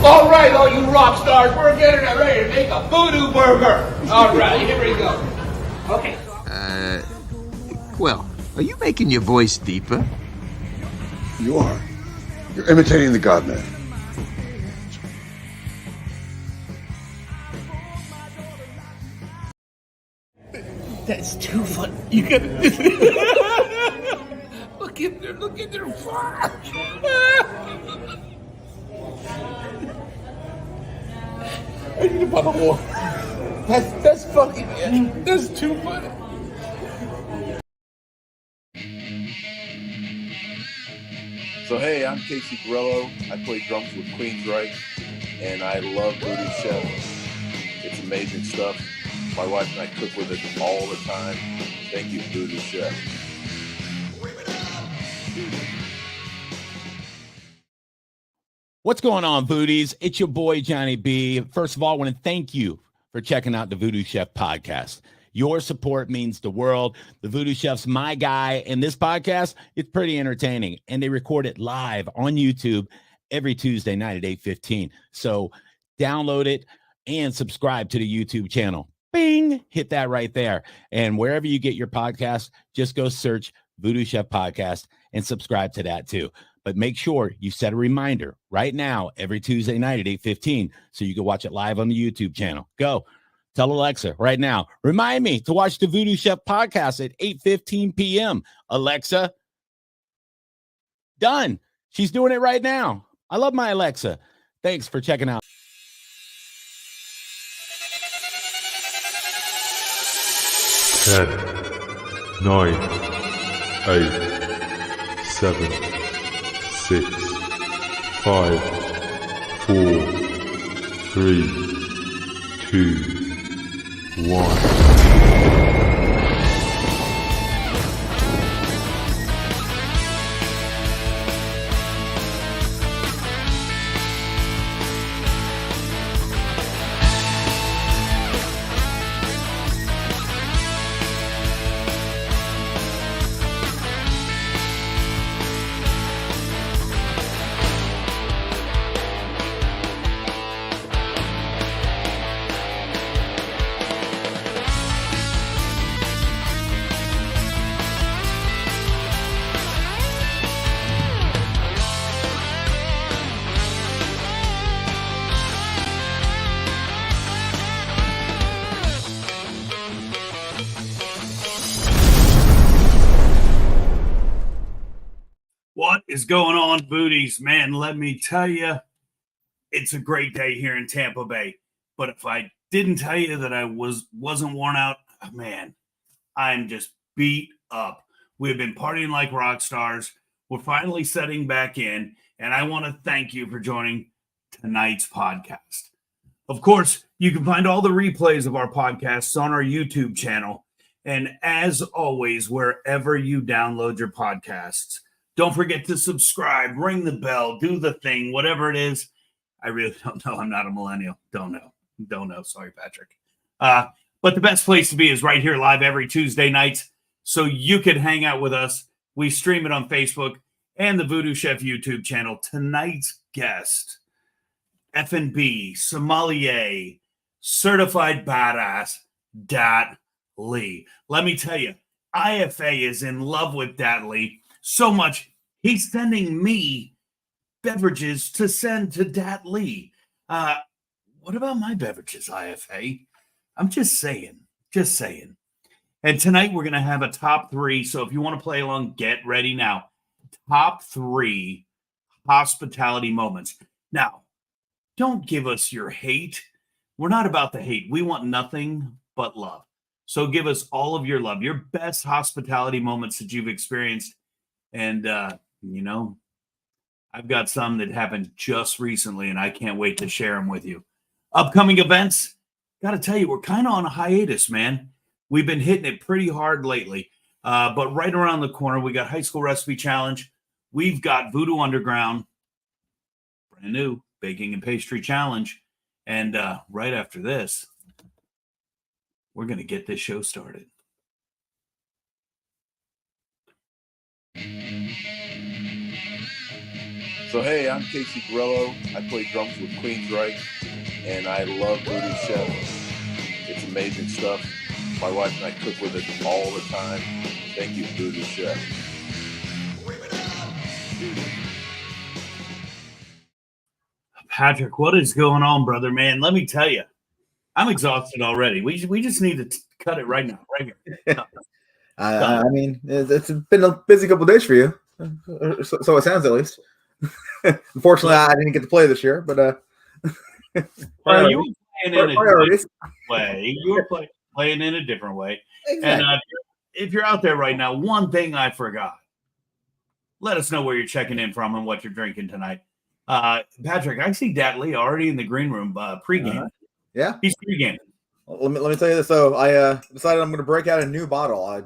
All right, all you rock stars, we're getting ready to make a voodoo burger. All right, here we go. Okay. Well, are you making your voice deeper? You are. You're imitating the God-Man. That's too funny. You gotta look at their far. I need a bottle of water. That's fucking it. That's too funny. So hey, I'm Casey Grello. I play drums with Queensryche, and I love VooDoo Chef. It's amazing stuff. My wife and I cook with it all the time. Thank you, VooDoo Chef. What's going on, Voodies? It's your boy, Johnny B. First of all, I want to thank you for checking out the VooDoo Chef Podcast. Your support means the world. The VooDoo Chef's my guy, and this podcast, it's pretty entertaining. And they record it live on YouTube every Tuesday night at 8:15. So download it and subscribe to the YouTube channel. Bing! Hit that right there. And wherever you get your podcast, just go search VooDoo Chef Podcast and subscribe to that too. But make sure you set a reminder right now every Tuesday night at 8:15 so you can watch it live on the YouTube channel. Go. Tell Alexa right now, remind me to watch the VooDoo Chef Podcast at 8:15 p.m. Alexa, done. She's doing it right now. I love my Alexa. Thanks for checking out. 10, 9, 8, 7, 6, 5, 4, 3, 2, 1. What is going on, Voodies? Man, let me tell you, it's a great day here in Tampa Bay. But if I didn't tell you that I wasn't worn out, man, I'm just beat up. We've been partying like rock stars. We're finally setting back in, and I want to thank you for joining tonight's podcast. Of course, you can find all the replays of our podcasts on our YouTube channel. And as always, wherever you download your podcasts, don't forget to subscribe, ring the bell, do the thing, whatever it is. I really don't know. I'm not a millennial. Don't know. Sorry, Patrick. But the best place to be is right here live every Tuesday nights. So you can hang out with us. We stream it on Facebook and the VooDoo Chef YouTube channel. Tonight's guest, F&B, Sommelier, Certified Badass, Dat Lee. Let me tell you, IFA is in love with Dat Lee. So much, he's sending me beverages to send to Dat Lee. What about my beverages, IFA? I'm just saying. And tonight we're going to have a top 3. So if you want to play along, get ready now. Top 3 hospitality moments. Now, don't give us your hate. We're not about the hate. We want nothing but love. So give us all of your love, your best hospitality moments that you've experienced. And, I've got some that happened just recently, and I can't wait to share them with you. Upcoming events, got to tell you, we're kind of on a hiatus, man. We've been hitting it pretty hard lately. But right around the corner, we got High School Recipe Challenge. We've got VooDoo Underground, brand new Baking and Pastry Challenge. And right after this, we're going to get this show started. So hey, I'm Casey Grello. I play drums with Queensryche, and I love VooDoo Chef. It's amazing stuff. My wife and I cook with it all the time. Thank you, VooDoo Chef. Patrick, what is going on, brother, man? Let me tell you, I'm exhausted already. We just need to cut it right now, right here. I mean, it's been a busy couple of days for you, so it sounds at least. Unfortunately, I didn't get to play this year, but well, you were playing in a priorities. different way. You were playing in a different way. Exactly. And if you're out there right now, one thing I forgot. Let us know where you're checking in from and what you're drinking tonight. Patrick, I see Dat Lee already in the green room pregame. Yeah, he's pregaming. Let me tell you this. So I decided I'm going to break out a new bottle. I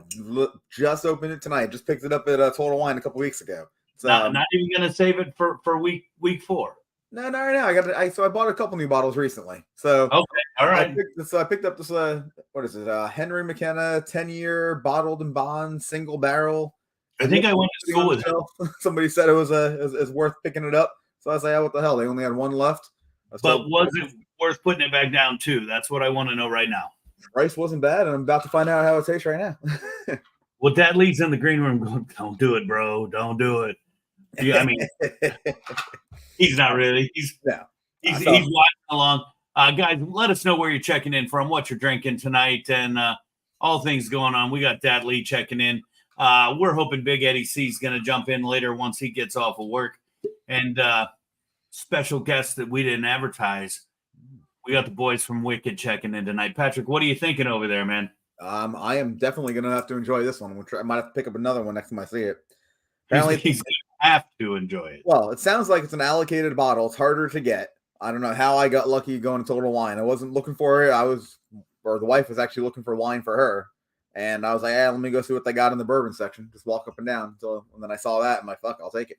just opened it tonight. Just picked it up at Total Wine a couple weeks ago. So not even going to save it for week 4. No, not right now. I bought a couple new bottles recently. So okay, all right. I picked up this. What is it? Henry McKenna 10-year bottled and bond single barrel. I think I went to school with it. Somebody said it was worth picking it up. So I was like, oh, what the hell? They only had one left. But was it worth putting it back down too? That's what I want to know right now. Price wasn't bad, and I'm about to find out how it tastes right now. Well, Dad Lee's in the green room going, don't do it, bro. Don't do it. Yeah, I mean, he's not really. He's watching along. Guys, let us know where you're checking in from, what you're drinking tonight, and all things going on. We got Dad Lee checking in. We're hoping Big Eddie C is going to jump in later once he gets off of work. And special guest that we didn't advertise. We got the boys from Wicked checking in tonight. Patrick, what are you thinking over there, man? I am definitely going to have to enjoy this one. I might have to pick up another one next time I see it. Apparently, he's going to have to enjoy it. Well, it sounds like it's an allocated bottle. It's harder to get. I don't know how I got lucky going to Total Wine. I wasn't looking for it. The wife was actually looking for wine for her. And I was like, let me go see what they got in the bourbon section. Just walk up and down. And then I saw that. I'm like, fuck, I'll take it.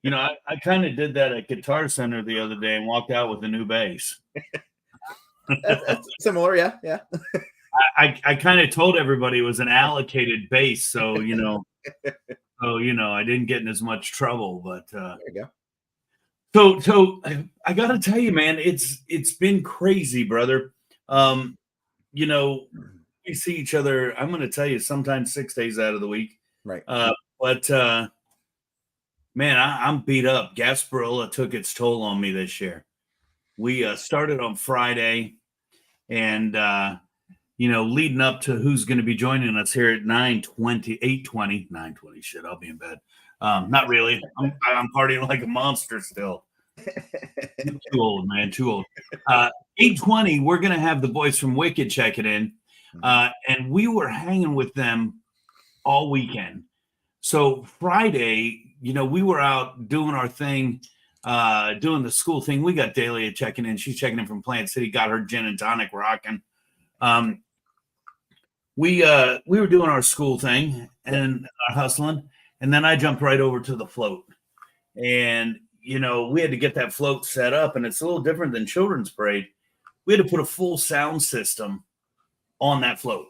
You know, I kind of did that at Guitar Center the other day and walked out with a new bass. That's similar, yeah. I kind of told everybody it was an allocated bass, so I didn't get in as much trouble. But there you go. So I got to tell you, man, it's been crazy, brother. We see each other. I'm going to tell you, sometimes 6 days out of the week, right? But man, I'm beat up. Gasparilla took its toll on me this year. We started on Friday, and leading up to who's going to be joining us here at 9:20. Shit, I'll be in bed. Not really. I'm partying like a monster still. Too old, man. Too old. 8:20. We're going to have the boys from Wicked checking in, and we were hanging with them all weekend. So Friday, we were out doing our thing, doing the school thing. We got Dahlia checking in. She's checking in from Plant City, got her gin and tonic rocking. We were doing our school thing and hustling, and then I jumped right over to the float. And, we had to get that float set up, and it's a little different than children's parade. We had to put a full sound system on that float.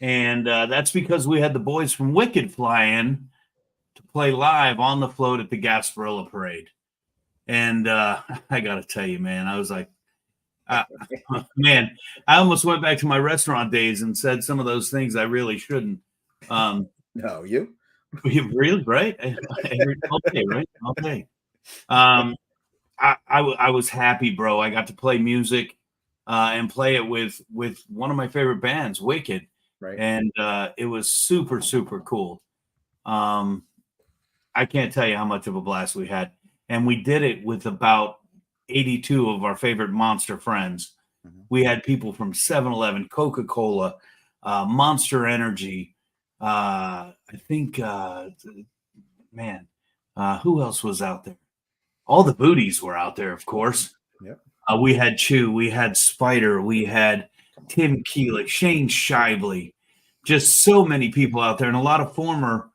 And that's because we had the boys from Wicked fly in to play live on the float at the Gasparilla Parade. And I got to tell you, man, I was like, man, I almost went back to my restaurant days and said some of those things I really shouldn't. No, you? Really? Right? Okay, right? Okay. I was happy, bro. I got to play music and play it with one of my favorite bands, Wicked. Right. And it was super, super cool. I can't tell you how much of a blast we had. And we did it with about 82 of our favorite Monster friends. Mm-hmm. We had people from 7-Eleven, Coca-Cola, Monster Energy. I think, who else was out there? All the Booties were out there, of course. Yep. We had Chew, we had Spider, we had Tim Keelick, Shane Shively, just so many people out there. And a lot of former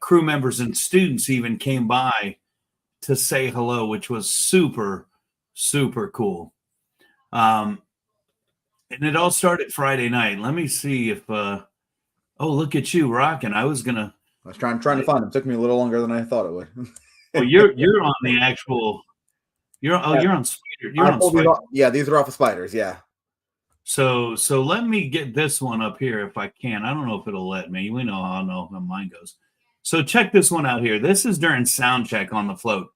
crew members and students even came by to say hello, which was super, super cool. And it all started Friday night. Let me see if, look at you rocking. I was going to I was trying to find them. It took me a little longer than I thought it would. Well, you're on the actual. You're on Spider. You're on Spider. Yeah, these are off of Spiders. Yeah. So let me get this one up here if I can. I don't know if it'll let me. We know how mine goes. So check this one out here. This is during sound check on the float.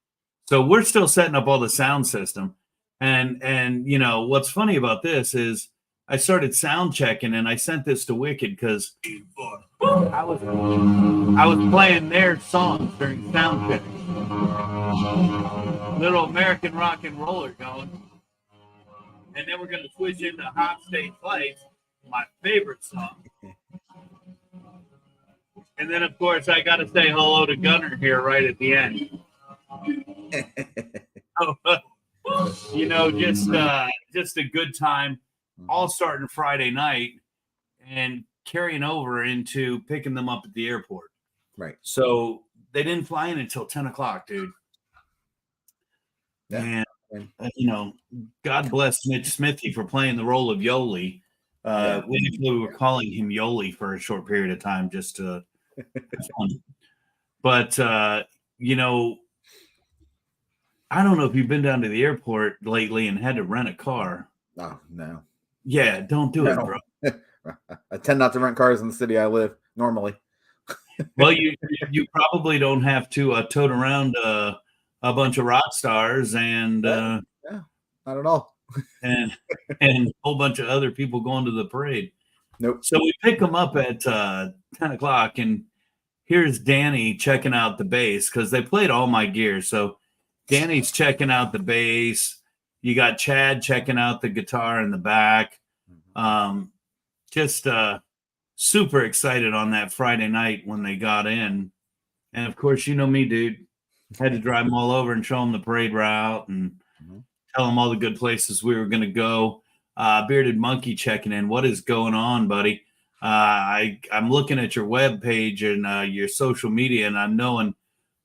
So we're still setting up all the sound system. And you know, what's funny about this is I started sound checking and I sent this to Wicked because I was playing their songs during sound check. Little American rock and roller going. And then we're going to switch into Hot State Lights, my favorite song. And then, of course, I got to say hello to Gunner here right at the end. You know, just a good time, all starting Friday night and carrying over into picking them up at the airport. Right. So they didn't fly in until 10 o'clock, dude. Yeah. And, you know, God bless Mitch Smithy for playing the role of Yoli. We were calling him Yoli for a short period of time just to have fun. But, you know, I don't know if you've been down to the airport lately and had to rent a car. Oh, no. Yeah, don't do it, bro. I tend not to rent cars in the city I live normally. Well, you probably don't have to tote around a bunch of rock stars and yeah, not at all. and a whole bunch of other people going to the parade. Nope. So we pick them up at 10 o'clock, and here's Danny checking out the bass because they played all my gear. So Danny's checking out the bass. You got Chad checking out the guitar in the back. Just super excited on that Friday night when they got in. And of course, you know me, dude. Had to drive them all over and show them the parade route and tell them all the good places we were going to go. Bearded Monkey checking in. What is going on, buddy? I'm looking at your web page and your social media, and I'm knowing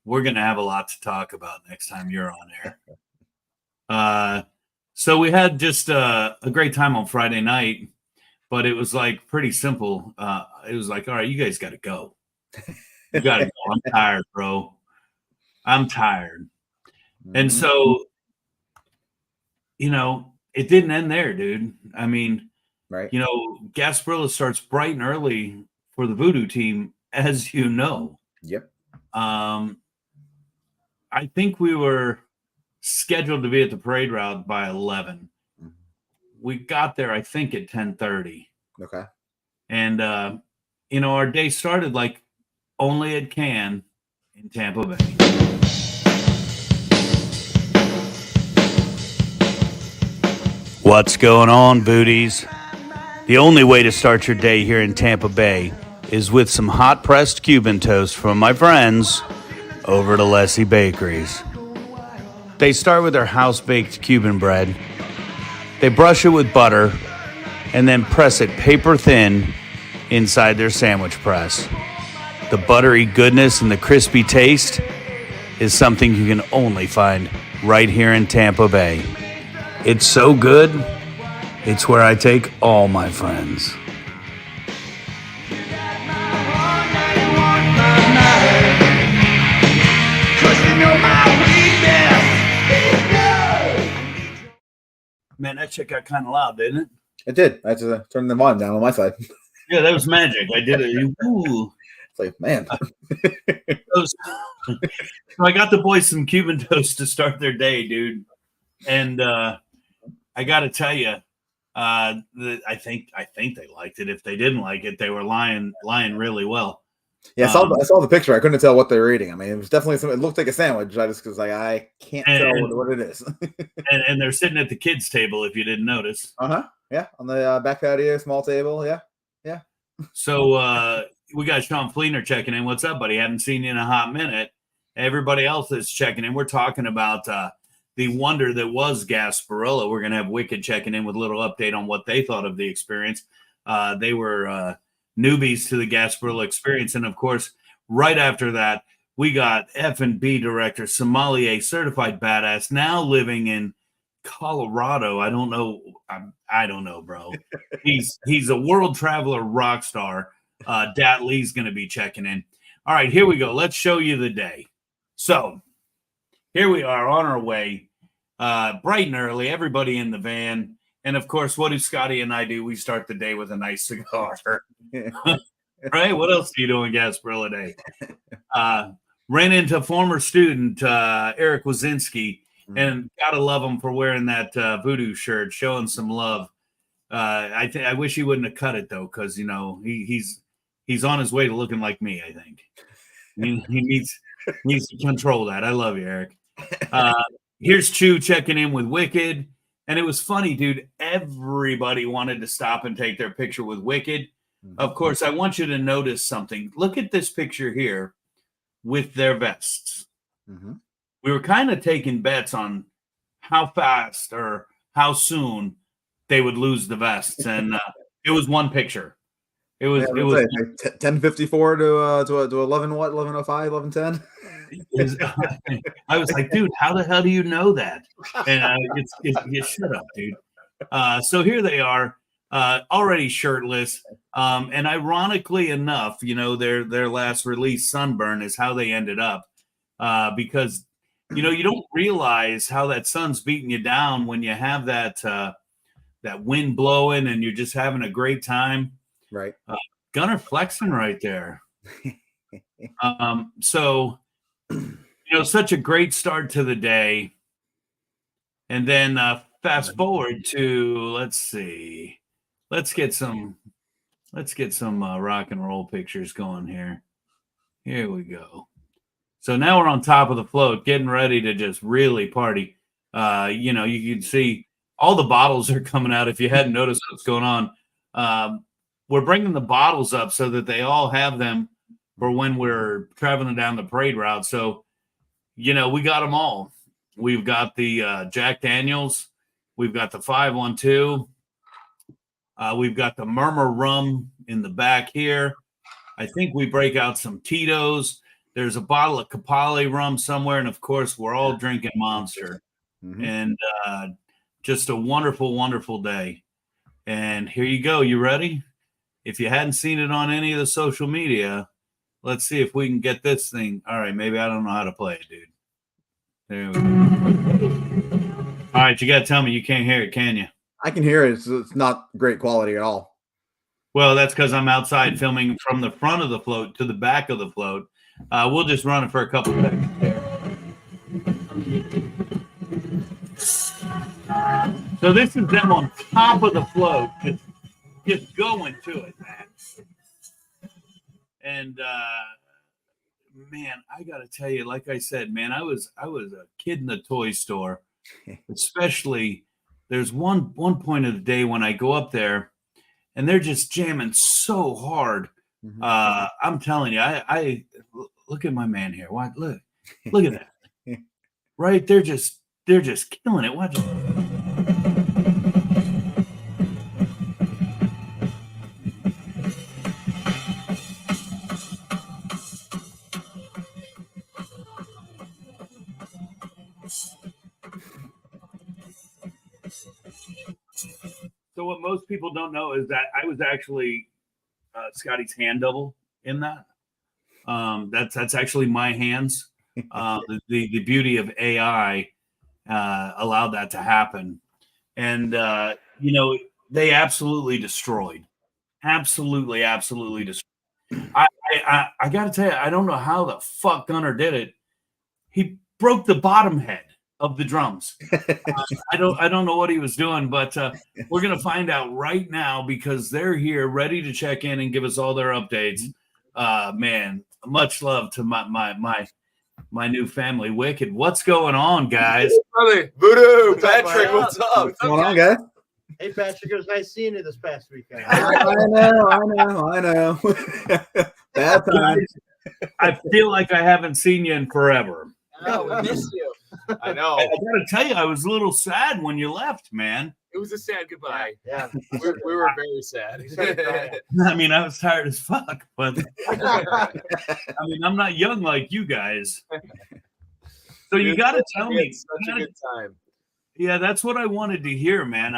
we're going to have a lot to talk about next time you're on air. So we had just a great time on Friday night, but it was like pretty simple. It was like, all right, you guys got to go. You got to go. I'm tired, bro. I'm tired. And so, you know, it didn't end there, dude. I mean, right. You know, Gasparilla starts bright and early for the VooDoo team, as you know. Yep. I think we were scheduled to be at the parade route by 11. We got there, I think, at 10:30. Okay. And, you know, our day started like only it can in Tampa Bay. What's going on, Voodies? The only way to start your day here in Tampa Bay is with some hot-pressed Cuban toast from my friends over to Lessie Bakeries. They start with their house-baked Cuban bread. They brush it with butter and then press it paper thin inside their sandwich press. The buttery goodness and the crispy taste is something you can only find right here in Tampa Bay. It's so good, it's where I take all my friends. Man, that shit got kind of loud, didn't it? It did. I had to turn the volume down on my side. Yeah, that was magic. I did it. Ooh. It's like, man. So I got the boys some Cuban toast to start their day, dude. And I got to tell you, I think they liked it. If they didn't like it, they were lying really well. Yeah, I saw the picture. I couldn't tell what they were eating. I mean, it was definitely something. It looked like a sandwich. I just was like, I can't tell what it is. and they're sitting at the kids' table. If you didn't notice. Yeah, on the back patio, small table. Yeah. So we got Sean Fleener checking in. What's up, buddy? Haven't seen you in a hot minute. Everybody else is checking in. We're talking about the wonder that was Gasparilla. We're going to have Wicked checking in with a little update on what they thought of the experience. They were newbies to the Gasparilla experience. And, of course, right after that, we got F&B director, Sommelier, certified badass, now living in Colorado. I don't know. I don't know, bro. He's a world traveler rock star. Dat Lee's going to be checking in. All right, here we go. Let's show you the day. So here we are on our way, bright and early, everybody in the van. And of course, what do Scotty and I do? We start the day with a nice cigar. Right? What else do you do in Gasparilla Day? Ran into former student Erik Wazinski, and gotta love him for wearing that VooDoo shirt, showing some love. I wish he wouldn't have cut it though, because he's on his way to looking like me. I think he needs to control that. I love you, Erik. Here's Chew checking in with Wicked, and it was funny, dude. Everybody wanted to stop and take their picture with Wicked. Of course, I want you to notice something. Look at this picture here with their vests. We were kind of taking bets on how fast or how soon they would lose the vests, and it was one picture. It was 10:54 to 11:05, 11:10. I was like, dude, how the hell do you know that? And you shut up, dude. So here they are, already shirtless. And ironically enough, their last release, Sunburn, is how they ended up. Because you don't realize how that sun's beating you down when you have that wind blowing and you're just having a great time. Right. Gunner flexing right there. So, such a great start to the day. And then fast forward to, let's see. Let's get some rock and roll pictures going here. Here we go. So now we're on top of the float, getting ready to just really party. You can see all the bottles are coming out. If you hadn't noticed what's going on, we're bringing the bottles up so that they all have them for when we're traveling down the parade route. So, we got them all. We've got the Jack Daniels. We've got the 512. We've got the Murmur Rum in the back here. I think we break out some Tito's. There's a bottle of Capali rum somewhere. And, of course, we're all drinking Monster. And just a wonderful, wonderful day. And here you go. You ready? If you hadn't seen it on any of the social media, let's see if we can get this thing. All right, maybe I don't know how to play it, dude. There we go. All right, you got to tell me you can't hear it, can you? I can hear it. It's not great quality at all. Well, that's because I'm outside filming from the front of the float to the back of the float. We'll just run it for a couple seconds there. So this is them on top of the float, just going to it, man. And man, I gotta tell you, like I said, man, I was a kid in the toy store. Especially, there's one point of the day when I go up there, and they're just jamming so hard. I'm telling you, I look at my man here. What? Look at that. Right? They're just killing it. Watch it. So what most people don't know is that I was actually Scotty's hand double in that. That's actually my hands. The beauty of AI allowed that to happen. And, they absolutely destroyed. Absolutely destroyed. I got to tell you, I don't know how the fuck Gunner did it. He broke the bottom head of the drums. I don't know what he was doing, but we're going to find out right now because they're here ready to check in and give us all their updates. Man, much love to my new family, Wicked. What's going on, guys? Brother, VooDoo, Patrick, what's up? What's going on, guys? Hey, Patrick, it was nice seeing you this past weekend. I know. Bad time. I feel like I haven't seen you in forever. Oh, we missed you. I know. I gotta tell you, I was a little sad when you left, man. It was a sad goodbye. Yeah. We were very sad. I mean, I was tired as fuck, but I mean, I'm not young like you guys. So you got to tell me. Such a good time. Yeah, that's what I wanted to hear, man.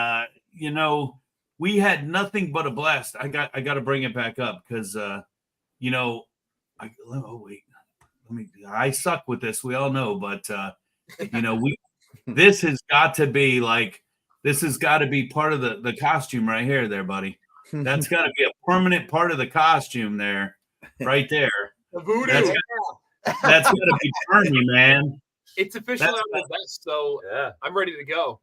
We had nothing but a blast. I got to bring it back up because, I suck with this. We all know, but this has got to be part of the costume right here, there, buddy. That's got to be a permanent part of the costume there, right there. The voodoo. That's got to be permanent, man. It's officially on the vest, so I'm ready to go.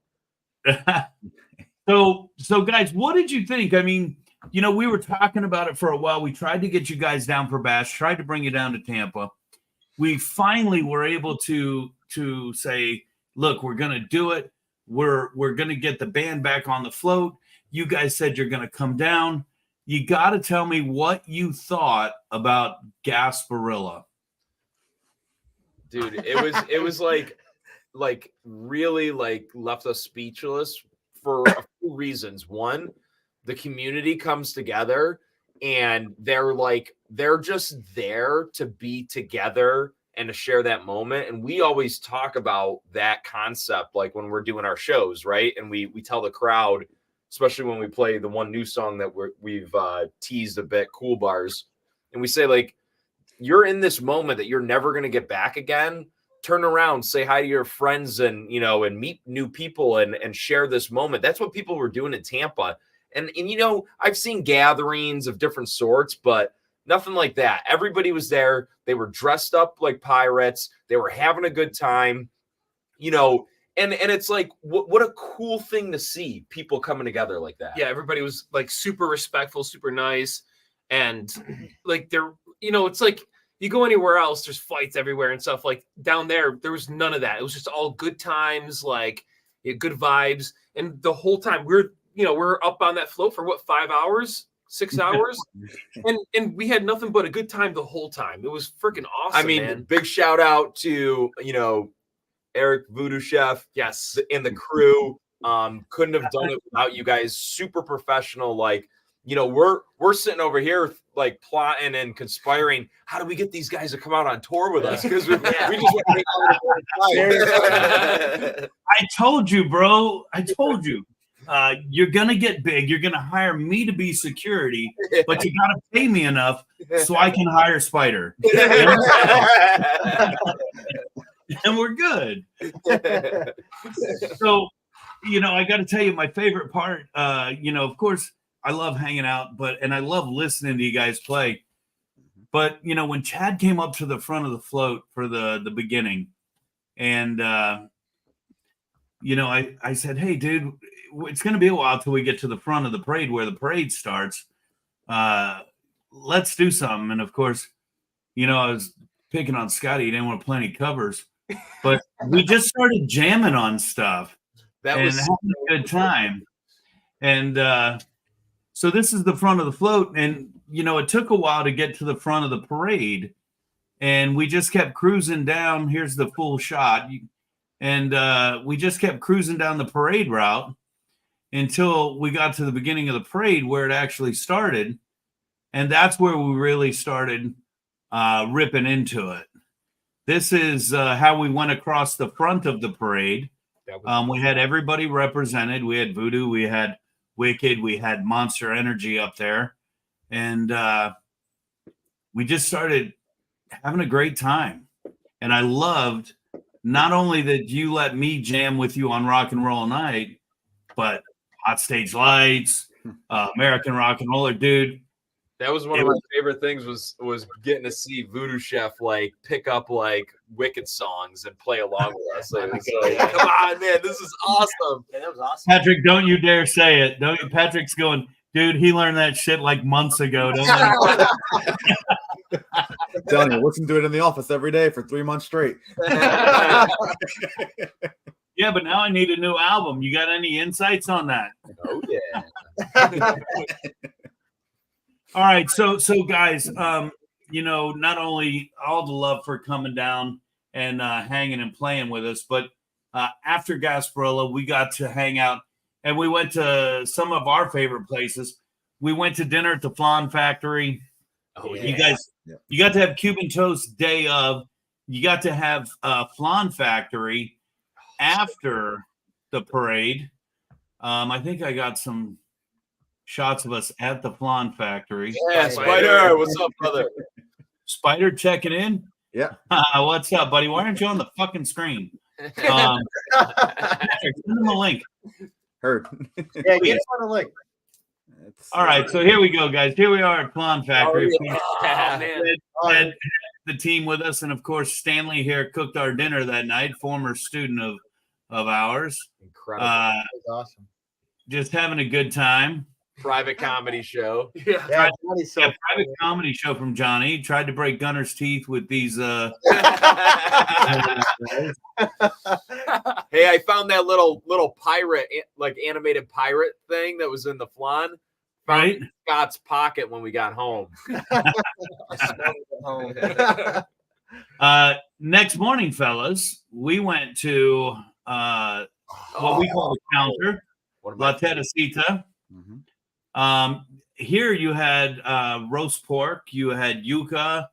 So guys, what did you think? I mean, we were talking about it for a while. We tried to get you guys down for Bash, tried to bring you down to Tampa. We finally were able to say, look, we're going to do it. We're going to get the band back on the float. You guys said you're going to come down. You got to tell me what you thought about Gasparilla. Dude, it was like really like left us speechless for a few reasons. One, the community comes together and they're just there to be together and to share that moment. And we always talk about that concept, like when we're doing our shows, right? And we tell the crowd, especially when we play the one new song that we've teased a bit, Cool Bars. And we say, like, you're in this moment that you're never going to get back again. Turn around, say hi to your friends and meet new people and share this moment. That's what people were doing in Tampa. And I've seen gatherings of different sorts, but nothing like that. Everybody was there. They were dressed up like pirates. They were having a good time, and it's like, what a cool thing to see, people coming together like that. Yeah, everybody was like super respectful, super nice. And like it's like you go anywhere else, there's fights everywhere and stuff. Like down there was none of that. It was just all good times, like good vibes. And the whole time we're up on that float for 5 hours? 6 hours, and we had nothing but a good time the whole time. It was freaking awesome. I mean, man. Big shout out to Erik, VooDoo Chef, yes, and the crew. Couldn't have done it without you guys. Super professional. Like, we're sitting over here like plotting and conspiring. How do we get these guys to come out on tour with us? Because we just want to make out. I told you, bro. I told you. You're gonna get big. You're gonna hire me to be security, but you gotta pay me enough so I can hire Spider, and we're good. So, I got to tell you, my favorite part. Of course, I love hanging out, and I love listening to you guys play. But when Chad came up to the front of the float for the beginning, and I said, "Hey, dude, it's going to be a while till we get to the front of the parade where the parade starts. Let's do something." And of course, I was picking on Scotty. He didn't want to play any covers, but we just started jamming on stuff and having a good time. And so this is the front of the float. And, it took a while to get to the front of the parade. And we just kept cruising down. Here's the full shot. And we just kept cruising down the parade route until we got to the beginning of the parade where it actually started. And that's where we really started ripping into it. This is how we went across the front of the parade. We had everybody represented. We had VooDoo, we had Wicked, we had Monster Energy up there. And we just started having a great time. And I loved not only that you let me jam with you on Rock and Roll Night, but Hot Stage Lights, American Rock and Roller, dude. That was one of my favorite things was getting to see VooDoo Chef like pick up like Wicked songs and play along with us. Like, come on, man, this is awesome. Yeah, that was awesome. Patrick, don't you dare say it. Don't you? Patrick's going, dude, he learned that shit like months ago. Don't you? I'm telling you, listen to it in the office every day for 3 months straight. Yeah, but now I need a new album. You got any insights on that? Oh yeah. All right, so guys, not only all the love for coming down and hanging and playing with us, but after Gasparilla, we got to hang out and we went to some of our favorite places. We went to dinner at the Flan Factory. Oh, yeah. You guys, you got to have Cuban toast day of. You got to have Flan Factory after the parade. I think I got some shots of us at the Flan Factory. Yeah, Spider, what's up, brother? Spider checking in. Yeah. What's up, buddy? Why aren't you on the fucking screen? Patrick, send him a link. Heard. Yeah, get us on the link. All right, so here we go, guys. Here we are at Plum Factory. Man. The team with us, and of course, Stanley here cooked our dinner that night. Former student of ours. Incredible. That was awesome. Just having a good time. Private comedy show. Yeah. Yeah, Johnny's so Private comedy show from Johnny. Tried to break Gunner's teeth with these. Hey, I found that little pirate, like animated pirate thing that was in the flan. Right. Scott's pocket when we got home. Next morning, fellas, we went to what we call the counter, La Teresita. Here you had roast pork, you had yuca,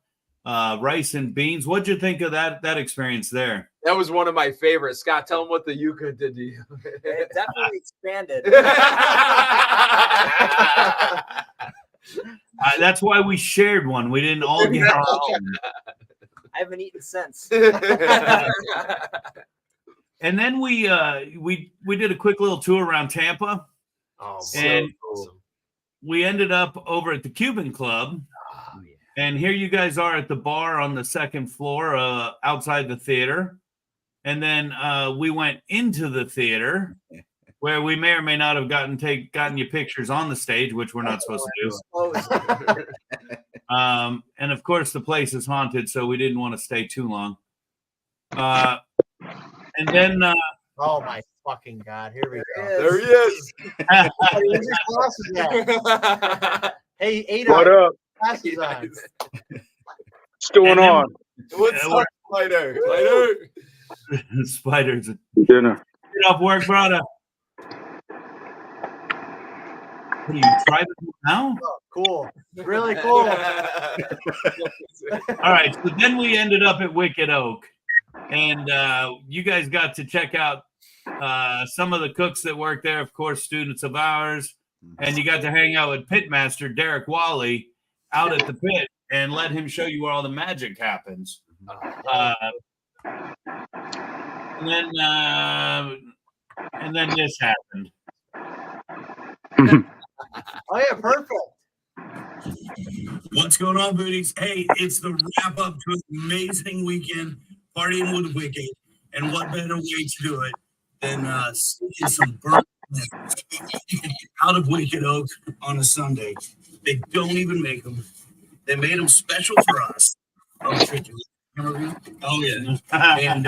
rice and beans. What'd you think of that experience there? That was one of my favorites. Scott, tell them what the yuca did to you. It definitely expanded. That's why we shared one. We didn't all get our own. I haven't eaten since. And then we did a quick little tour around Tampa. Oh, and cool. We ended up over at the Cuban Club. Oh, yeah. And here you guys are at the bar on the second floor outside the theater. And then we went into the theater where we may or may not have gotten you pictures on the stage, which we're not supposed to do. And of course, the place is haunted, so we didn't want to stay too long. And then... oh, my fucking God. Here we go. There he is. Where's his glasses at? Hey, Ada. What up? Glasses on. What's going on? What's up, Spider? Spider. Spiders. Dinner. Get off work, brother. What are you driving now? Oh, cool. Really cool. All right. So then we ended up at Wicked Oak. And you guys got to check out some of the cooks that work there, of course, students of ours. And you got to hang out with Pitmaster Derek Wally out at the pit and let him show you where all the magic happens. And then this happened. Oh, yeah, perfect. What's going on, Booties? Hey, it's the wrap up to an amazing weekend partying with Wicked. And what better way to do it than sneaking some burnt out of Wicked Oak on a Sunday? They don't even make them. They made them special for us. Oh, yeah. And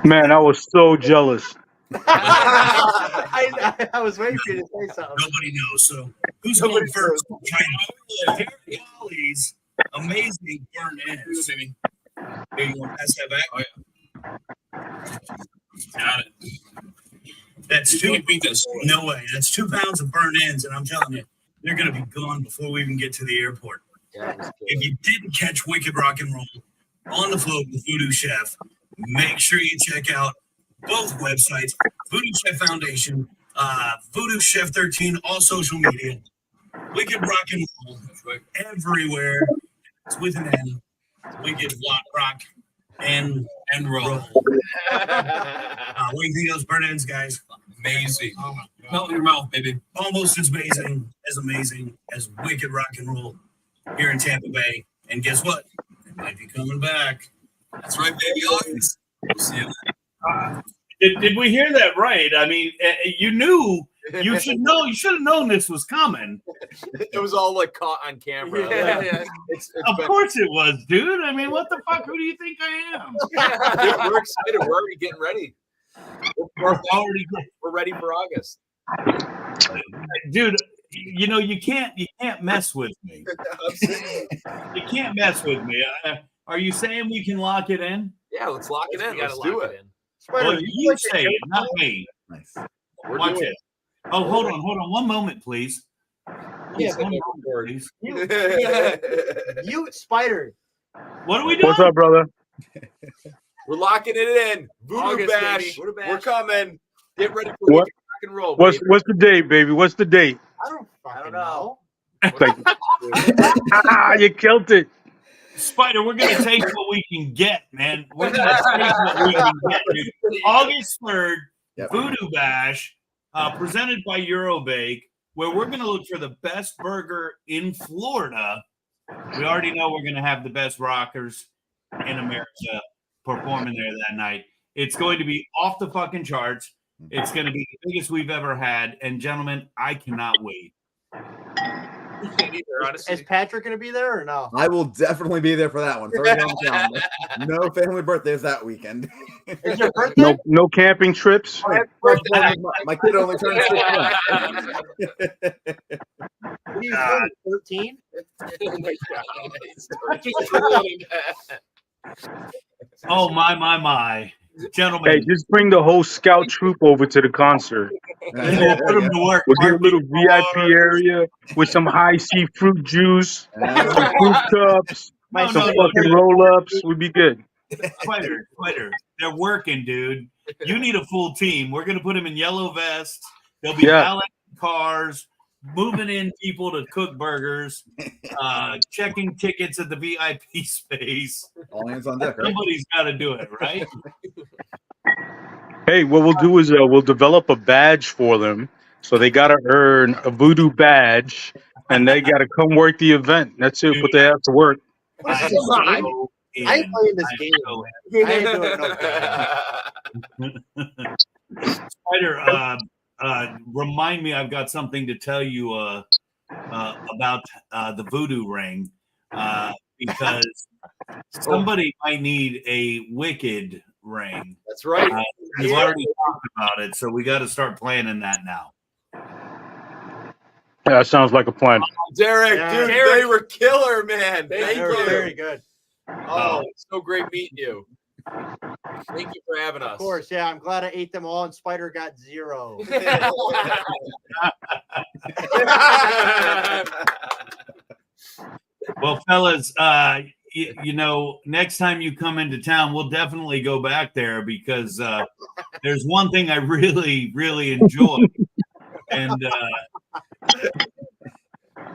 Man, I was so jealous. I was waiting for you to say something. nobody knows. So who's going first? Harry Ollie's amazing burnt ends. Here you want to pass that back? Oh, yeah. Got it. That's no way. That's 2 pounds of burnt ends, and I'm telling you, they're going to be gone before we even get to the airport. If you didn't catch Wicked Rock and Roll on the float with VooDoo Chef, make sure you check out both websites, VooDoo Chef Foundation, VooDoo Chef 13, all social media, Wicked Rock and Roll, everywhere. It's with an N. Wicked Rock and Roll. What do you think of those burnt ends, guys? Amazing. Oh, melt in your mouth, baby. Almost as amazing as Wicked Rock and Roll here in Tampa Bay. And guess what? They might be coming back. That's right, baby. August. We'll see you. Did we hear that right? I mean, you knew. You should know. You should have known this was coming. It was all like caught on camera. Yeah. Of course it was, dude. I mean, what the fuck? Who do you think I am? Dude, we're excited. We're already getting ready. We're ready for August. Dude, you know, you can't mess with me. You can't mess with me. Are you saying we can lock it in? Yeah, let's lock it in. Let's do it. Well, you say it, not me. Nice. Watch it. Oh, hold on. 1 moment, please. Yeah, 1 moment, please. You Spider. What are we doing? What's up, brother? We're locking it in. VooDoo August, Bash. baby. We're coming. Get ready for What? rock and roll. What's Baby. the date, baby? What's the date? I don't know. Like, you killed it. Spider, we're gonna take what we can get, man. We're gonna take what we can get, dude. August 3rd, VooDoo Bash, presented by Eurobake, where we're gonna look for the best burger in Florida. We already know we're gonna have the best rockers in America performing there that night. It's going to be off the fucking charts. It's going to be the biggest we've ever had. And gentlemen, I cannot wait. Is Patrick going to be there or no? I will definitely be there for that one. Throw it on the calendar. No family birthdays that weekend. Is your birthday? No camping trips. My kid only turned 6 months. 13? Oh, my. Gentlemen. Hey, just bring the whole scout troop over to the concert. We'll put them to work. We'll get a little VIP area with some high C fruit juice, some fruit cups, some fucking roll-ups. We'd be good. Spider, they're working, dude. You need a full team. We're going to put them in yellow vests. They'll be valeting cars, moving in people to cook burgers, checking tickets at the VIP space. All hands on deck, right? Somebody's got to do it, right? Hey, what we'll do is we'll develop a badge for them. So they got to earn a VooDoo badge, and they got to come work the event. That's it, but they have to work. I ain't playing this game. I ain't doing no Spider, remind me, I've got something to tell you about the VooDoo ring, because somebody might need a wicked ring. That's right. We've already talked about it, so we got to start planning that now. Yeah, that sounds like a plan. Derek, dude, they were killer, man. Thank you. Very good. Oh, it's so great meeting you. Thank you for having us. Of course, yeah. I'm glad I ate them all, and Spider got 0. Well, fellas, you know, next time you come into town, we'll definitely go back there, because there's one thing I really, really enjoy, and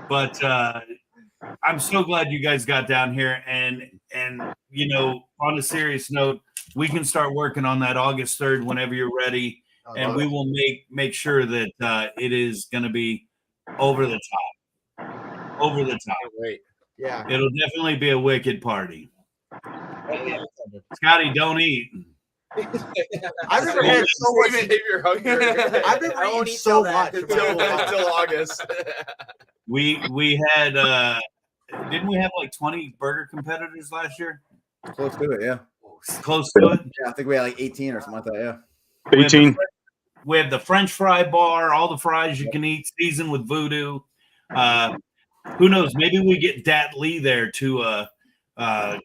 but I'm so glad you guys got down here, and you know, on a serious note, we can start working on that August 3rd whenever you're ready, and we will make sure that it is going to be over the top. Wait. Yeah, it'll definitely be a wicked party. Scotty, don't eat. I've never had so much. If you're hungry, I've never eaten so much until August. We had didn't we have like 20 burger competitors last year? Close to it, yeah. Close to it? Yeah, I think we had like 18 or something like that, yeah. 18. We have the French fry bar, all the fries you can eat, seasoned with VooDoo. Who knows? Maybe we get Dat Lee there to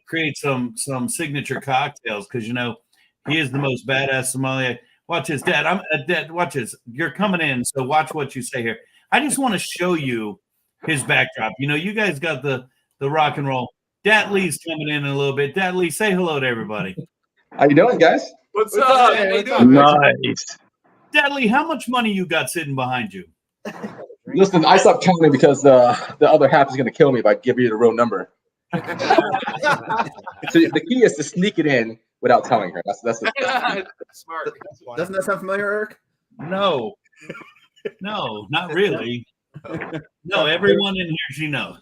create some signature cocktails, because you know he is the most badass sommelier. Watch this, Dad. Dad. Watch this. You're coming in, so watch what you say here. I just want to show you his backdrop. You know, you guys got the rock and roll. Dat Lee's coming in a little bit. Dat Lee, say hello to everybody. How you doing, guys? What's up? How you doing? Nice. Dat Lee, how much money you got sitting behind you? Listen, I stopped counting because the other half is going to kill me if I give you the real number. So the key is to sneak it in without telling her. That's Smart. Doesn't that sound familiar, Erik? No, not really. No, everyone in here, she knows.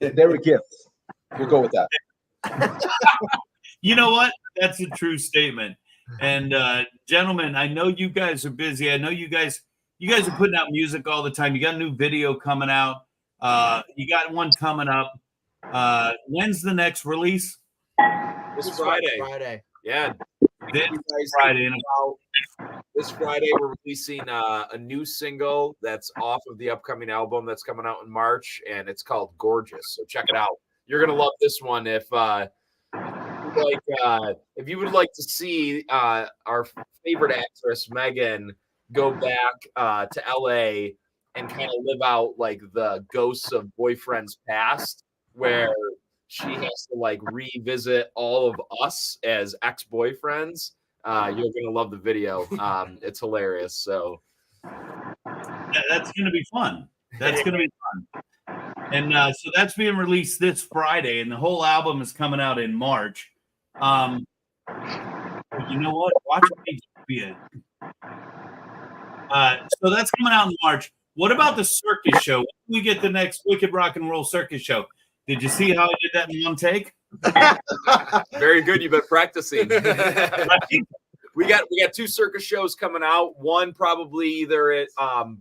They were gifts. We'll go with that. You know what? That's a true statement. And gentlemen, I know you guys are busy. I know you guys are putting out music all the time. You got a new video coming out. You got one coming up. When's the next release? This Friday. Yeah. This Friday. This Friday, we're releasing a new single that's off of the upcoming album that's coming out in March, and it's called Gorgeous. So check it out. You're gonna love this one. If you would like to see our favorite actress Megan go back to LA and kind of live out like the ghosts of boyfriends past, where she has to like revisit all of us as ex-boyfriends. You're gonna love the video. It's hilarious. So that's gonna be fun. That's gonna be fun. And so that's being released this Friday, and the whole album is coming out in March. You know what? Watch me be it. So that's coming out in March. What about the circus show? When do we get the next Wicked Rock and Roll Circus show? Did you see how I did that in one take? Very good. You've been practicing. We got 2 circus shows coming out. One probably either at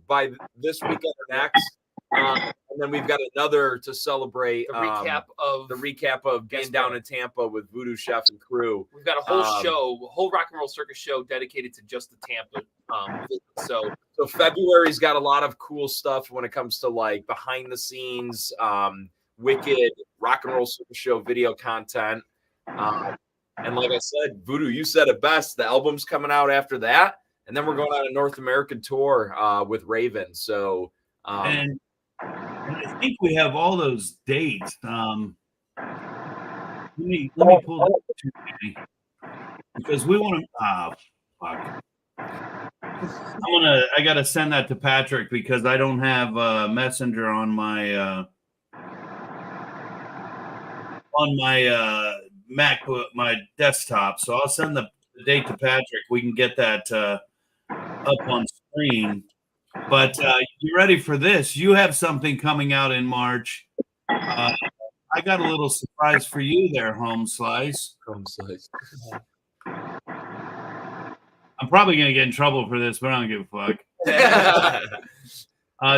by this weekend or next. And then we've got another to celebrate The recap of being down in Tampa with VooDoo Chef and crew. We've got a whole show, a whole rock and roll circus show dedicated to just the Tampa. So February's got a lot of cool stuff when it comes to like behind the scenes, wicked rock and roll circus show video content. And like I said, VooDoo, you said it best. The album's coming out after that, and then we're going on a North American tour with Raven. So and I think we have all those dates. Let me pull that to me because we want to. Fuck. I gotta send that to Patrick because I don't have Messenger on my MacBook, my desktop. So I'll send the date to Patrick. We can get that up on screen. But you ready for this? You have something coming out in March. I got a little surprise for you there, Home Slice. Home Slice. I'm probably going to get in trouble for this, but I don't give a fuck.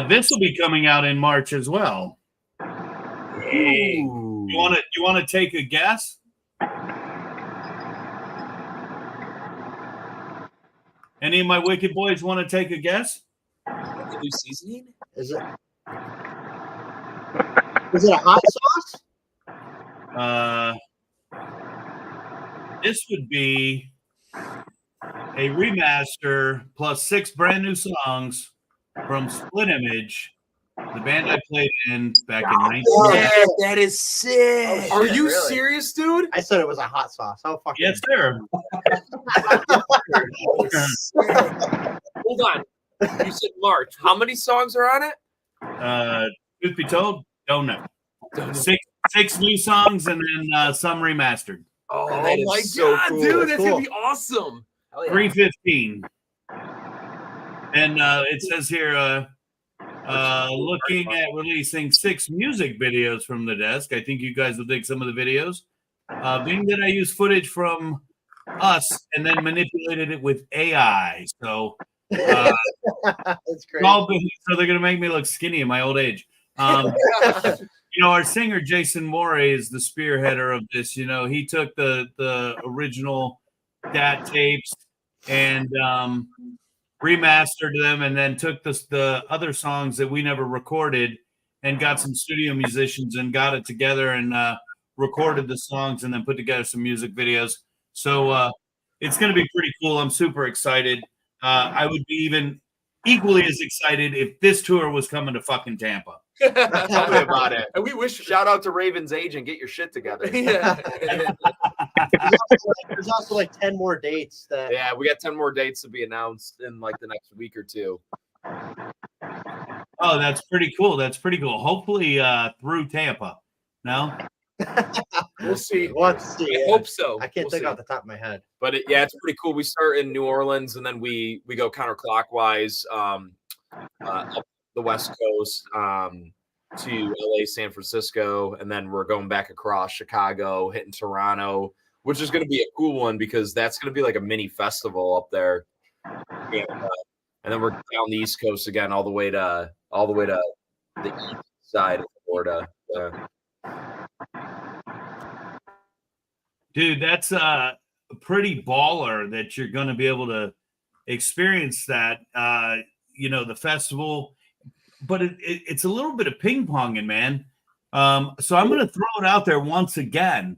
This will be coming out in March as well. Hey, you want to take a guess? Any of my wicked boys want to take a guess? New seasoning? Is it a hot sauce? This would be a remaster plus 6 brand new songs from Split Image, the band I played in back in 1990. That is sick. Oh, Are you really? serious, dude? I said it was a hot sauce. Oh, fuck. Yes, sir. hold on. You said March. How many songs are on it? Truth be told, don't know. 6 new songs and then some remastered. Oh, Oh my god, cool. dude, that's Cool. gonna be awesome. 315. And it says here, looking at releasing 6 music videos from the desk. I think you guys will dig some of the videos. Being that I use footage from us and then manipulated it with AI. So That's great. so they're going to make me look skinny in my old age. Our singer Jason Morey is the spearheader of this. He took the original DAT tapes and remastered them, and then took the other songs that we never recorded and got some studio musicians and got it together and recorded the songs and then put together some music videos. So it's going to be pretty cool. I'm super excited. I would be even equally as excited if this tour was coming to fucking Tampa. Tell me about it. And we wish. Shout out to Raven's agent. Get your shit together. Yeah. There's also like 10 more dates that. Yeah, we got 10 more dates to be announced in like the next week or two. Oh, that's pretty cool. Hopefully through Tampa. No? We'll see. Let's see. I hope so. I can't We'll think see. off the top of my head. But it's pretty cool. We start in New Orleans and then we go counterclockwise up the West Coast to LA, San Francisco, and then we're going back across Chicago, hitting Toronto, which is going to be a cool one because that's going to be like a mini festival up there. And then we're down the East Coast again, all the way to the east side of Florida. Dude, that's pretty baller that you're going to be able to experience that, the festival. But it's a little bit of ping ponging, man. So I'm going to throw it out there once again.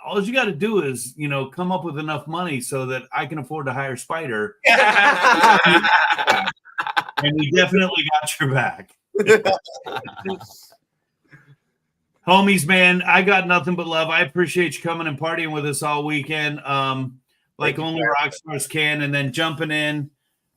All you got to do is, come up with enough money so that I can afford to hire Spider. And we definitely got your back. Homies, man, I got nothing but love. I appreciate you coming and partying with us all weekend, like only rock stars can, and then jumping in.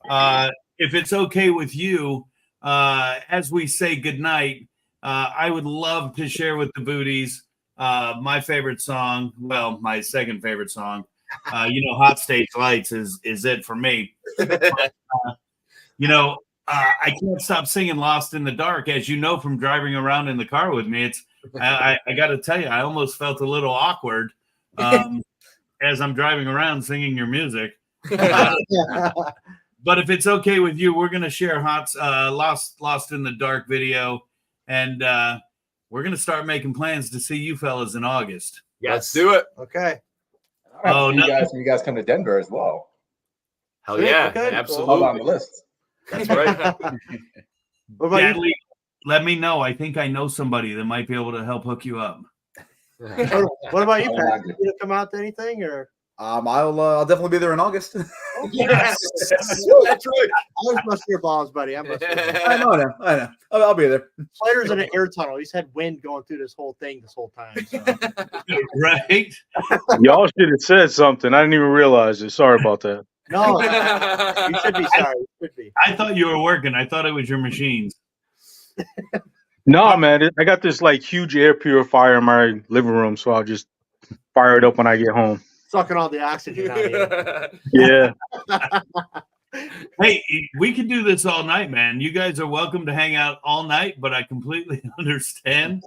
If it's okay with you, as we say goodnight, I would love to share with the Voodies my favorite song. Well, my second favorite song. Hot Stage Lights is it for me. But, I can't stop singing Lost in the Dark, as you know from driving around in the car with me. I got to tell you, I almost felt a little awkward as I'm driving around singing your music. But if it's okay with you, we're going to share Lost in the Dark video, and we're going to start making plans to see you fellas in August. Yes. Let's do it. Okay. Oh, no. You guys come to Denver as well. Hell yeah, okay. Absolutely. All on the list. That's right. What about you? Let me know. I think I know somebody that might be able to help hook you up. What about you, Pat? You gonna come out to anything or? I'll definitely be there in August. Yes, that's right. I always bust your balls, buddy. I know. I'll be there. Slater's in an air tunnel. He's had wind going through this whole thing this whole time. So. Right? Y'all should have said something. I didn't even realize it. Sorry about that. No, you should be sorry. You should be. I thought you were working. I thought it was your machines. No, man. I got this like huge air purifier in my living room, so I'll just fire it up when I get home. Sucking all the oxygen out of you. Yeah. Hey, we can do this all night, man. You guys are welcome to hang out all night, but I completely understand.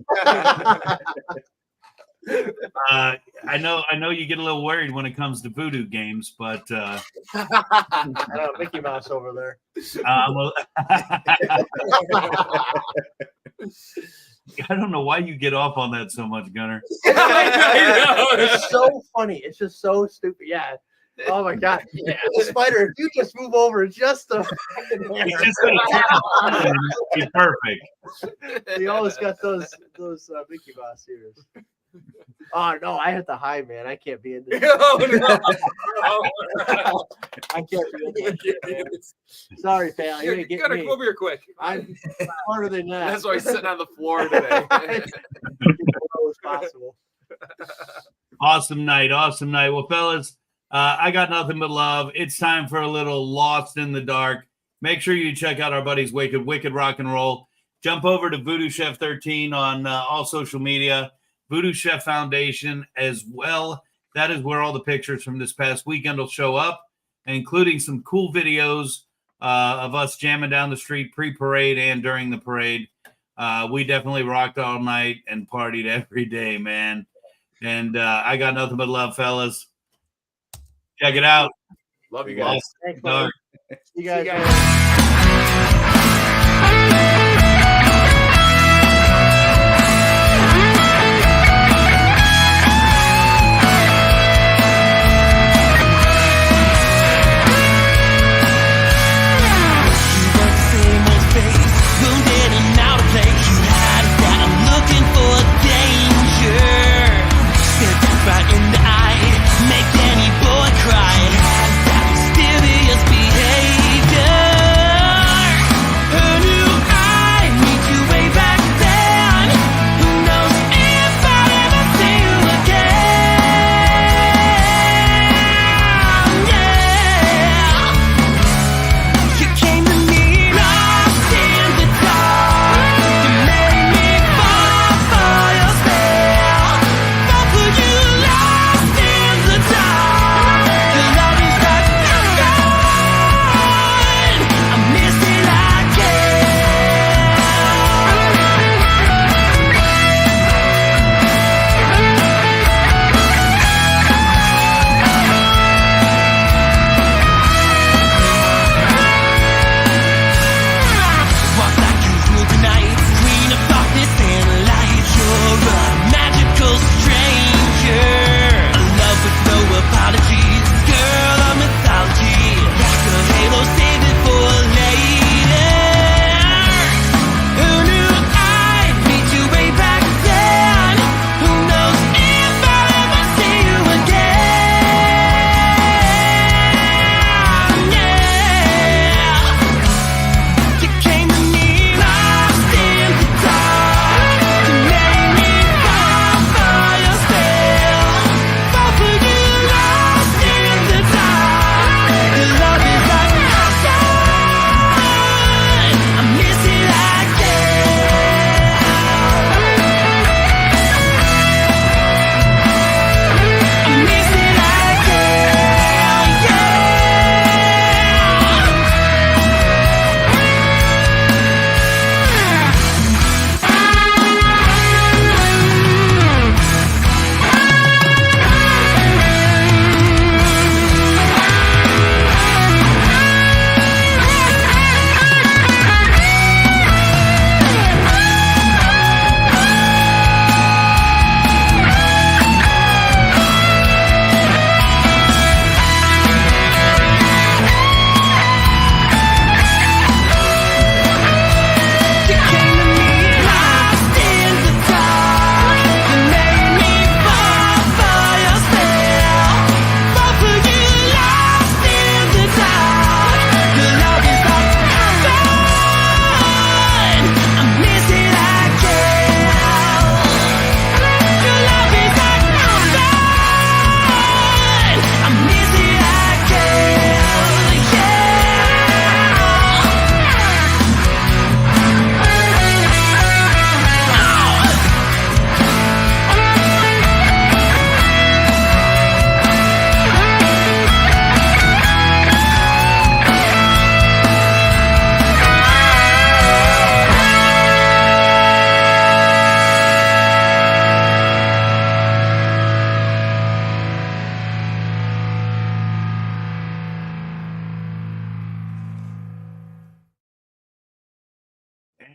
I know you get a little worried when it comes to VooDoo games, but I know Mickey Mouse over there. I don't know why you get off on that so much, Gunner. It's so funny. It's just so stupid. Yeah. Oh my God. Yeah. Spider, if you just move over just a He's just gonna turn on and be perfect. He always got those Mickey Mouse ears. Oh no, I hit the high, man. I can't be in this. I can't be in this. Sorry, pal. You gotta come over here quick. I'm smarter than that. That's why he's sitting on the floor today. Possible. Awesome night. Well, fellas, I got nothing but love. It's time for a little Lost in the Dark. Make sure you check out our buddies Wicked Rock and Roll. Jump over to VooDoo Chef 13 on all social media. VooDoo Chef Foundation as well. That is where all the pictures from this past weekend will show up, including some cool videos of us jamming down the street pre-parade and during the parade. We definitely rocked all night and partied every day, man. And I got nothing but love, fellas. Check it out. Love you guys. Thanks, Dark. See you guys.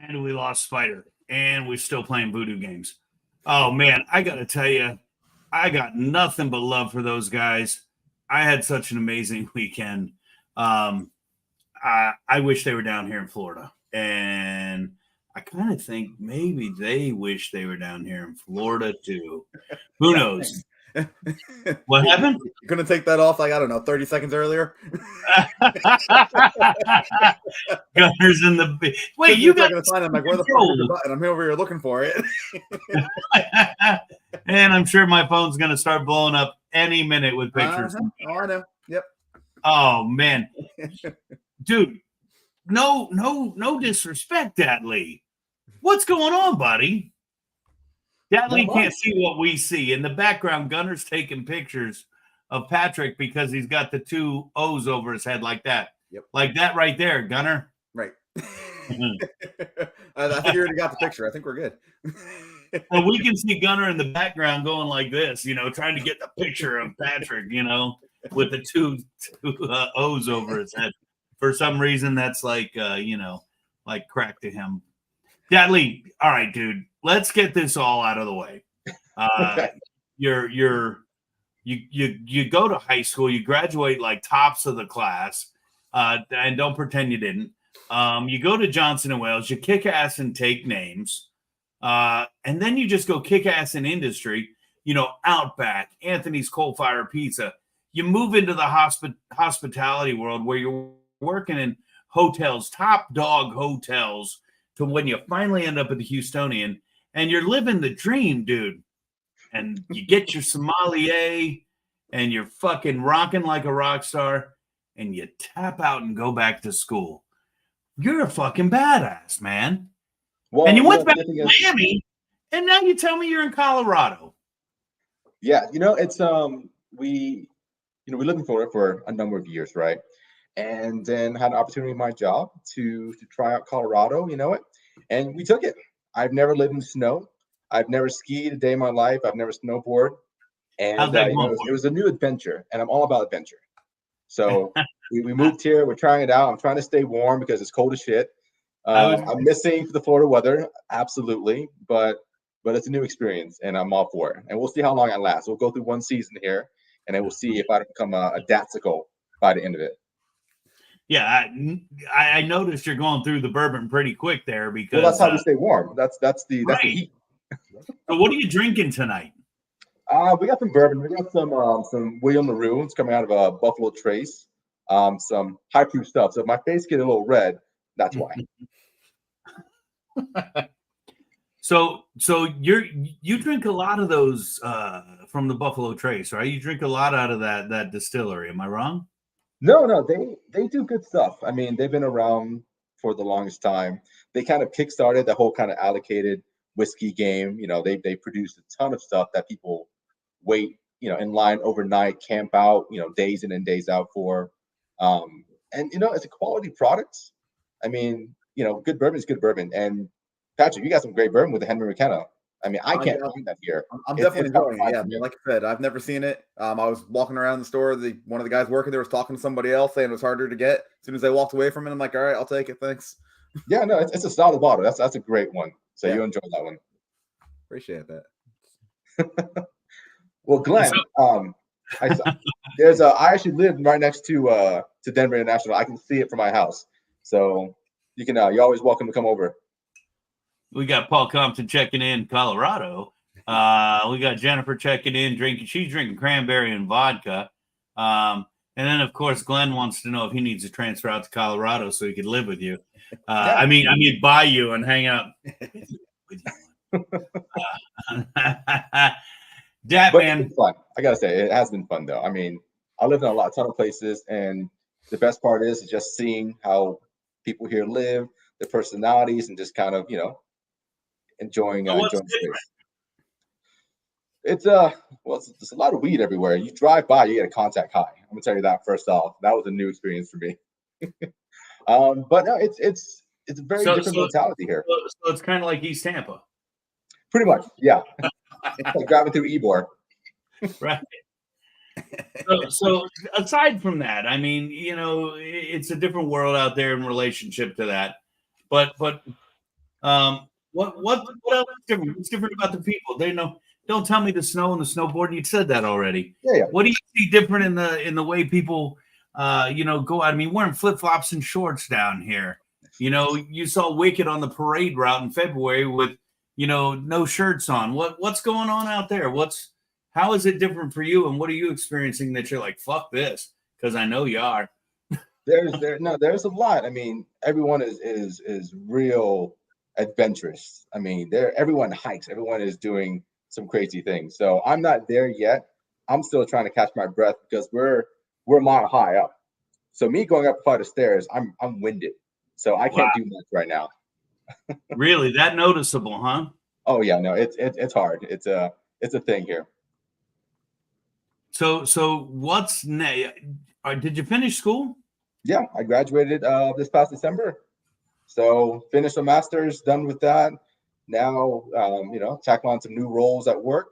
And we lost Spider. And we're still playing VooDoo Games. Oh, man, I got to tell you, I got nothing but love for those guys. I had such an amazing weekend. I wish they were down here in Florida. And I kind of think maybe they wish they were down here in Florida, too. Who knows? What happened? You're going to take that off, like, I don't know, 30 seconds earlier? Gunner's in the... Wait, you got... I'm like, where the fuck is the button? I'm over here looking for it. And I'm sure my phone's going to start blowing up any minute with pictures. Oh, I know. Yep. Oh, man. Dude, no disrespect, Dat Lee. What's going on, buddy? Dat Lee can't see what we see. In the background, Gunner's taking pictures of Patrick because he's got the two O's over his head like that. Yep. Like that right there, Gunner. Right. I think you already got the picture. I think we're good. Well, we can see Gunner in the background going like this, trying to get the picture of Patrick, with the two O's over his head. For some reason, that's like crack to him. Dat Lee, all right, dude. Let's get this all out of the way. You go to high school, you graduate like tops of the class, and don't pretend you didn't. You go to Johnson & Wales, you kick ass and take names, and then you just go kick ass in industry. Outback, Anthony's Coal Fire Pizza. You move into the hospitality world where you're working in hotels, top dog hotels, to when you finally end up at the Houstonian. And you're living the dream, dude. And you get your sommelier and you're fucking rocking like a rock star and you tap out and go back to school. You're a fucking badass, man. Well, and you went back to Miami and now you tell me you're in Colorado. Yeah, it's we lived in Florida for a number of years, right? And then had an opportunity in my job to try out Colorado, and we took it. I've never lived in the snow. I've never skied a day in my life. I've never snowboarded. And it was a new adventure, and I'm all about adventure. So we moved here. We're trying it out. I'm trying to stay warm because it's cold as shit. I'm missing the Florida weather, absolutely, but it's a new experience, and I'm all for it. And we'll see how long I last. We'll go through one season here, and then we'll see if I become a Datsicle by the end of it. Yeah, I noticed you're going through the bourbon pretty quick there because that's how we stay warm. That's the heat. So what are you drinking tonight? We got some bourbon. We got some William LaRue. It's coming out of Buffalo Trace. Some high proof stuff. So if my face gets a little red, that's why. So you drink a lot of those from the Buffalo Trace, right? You drink a lot out of that distillery. Am I wrong? No, they do good stuff. I mean, they've been around for the longest time. They kind of kickstarted the whole kind of allocated whiskey game. They produced a ton of stuff that people wait, in line overnight, camp out, days in and days out for. And it's a quality product. I mean, good bourbon is good bourbon. And Patrick, you got some great bourbon with the Henry McKenna. I mean, I can't find that here. I'm definitely enjoying it. Yeah, like I said, I've never seen it. I was walking around the store. One of the guys working there was talking to somebody else, saying it was harder to get. As soon as they walked away from it, I'm like, all right, I'll take it. Thanks. Yeah, no, it's a solid bottle. That's a great one. So you enjoy that one. Appreciate that. Well, Glenn, I actually live right next to Denver International. I can see it from my house. So you can you're always welcome to come over. We got Paul Compton checking in Colorado. We got Jennifer checking in, she's drinking cranberry and vodka. And then, of course, Glenn wants to know if he needs to transfer out to Colorado so he could live with you. I mean, buy you and hang out with you. Man, fun. I gotta say, it has been fun though. I mean, I lived in a ton of places, and the best part is just seeing how people here live, their personalities, and just kind of enjoying space. It's there's a lot of weed everywhere. You drive by, you get a contact high. I'm gonna tell you that first off. That was a new experience for me. But no, it's a very different mentality here. So it's kind of like East Tampa. Pretty much, yeah. It's like driving through Ybor. Right. So aside from that, I mean, it's a different world out there in relationship to that. But What else is different? What's different about the people? They know. Don't tell me the snow and the snowboarding. You said that already. Yeah. What do you see different in the way people, go out? I mean, wearing flip flops and shorts down here. You saw Wicked on the parade route in February with, no shirts on. What's going on out there? How is it different for you? And what are you experiencing that you're like, fuck this? Because I know you are. There's a lot. I mean, everyone is real adventurous. I mean, everyone hikes. Everyone is doing some crazy things. So I'm not there yet. I'm still trying to catch my breath because we're a mile high up. So me going up a flight of stairs, I'm winded. So I can't do much right now. Really, that noticeable, huh? Oh yeah, no, it's hard. It's a thing here. So what's next? Did you finish school? Yeah, I graduated this past December. So finished a master's, done with that. Now, tackle on some new roles at work,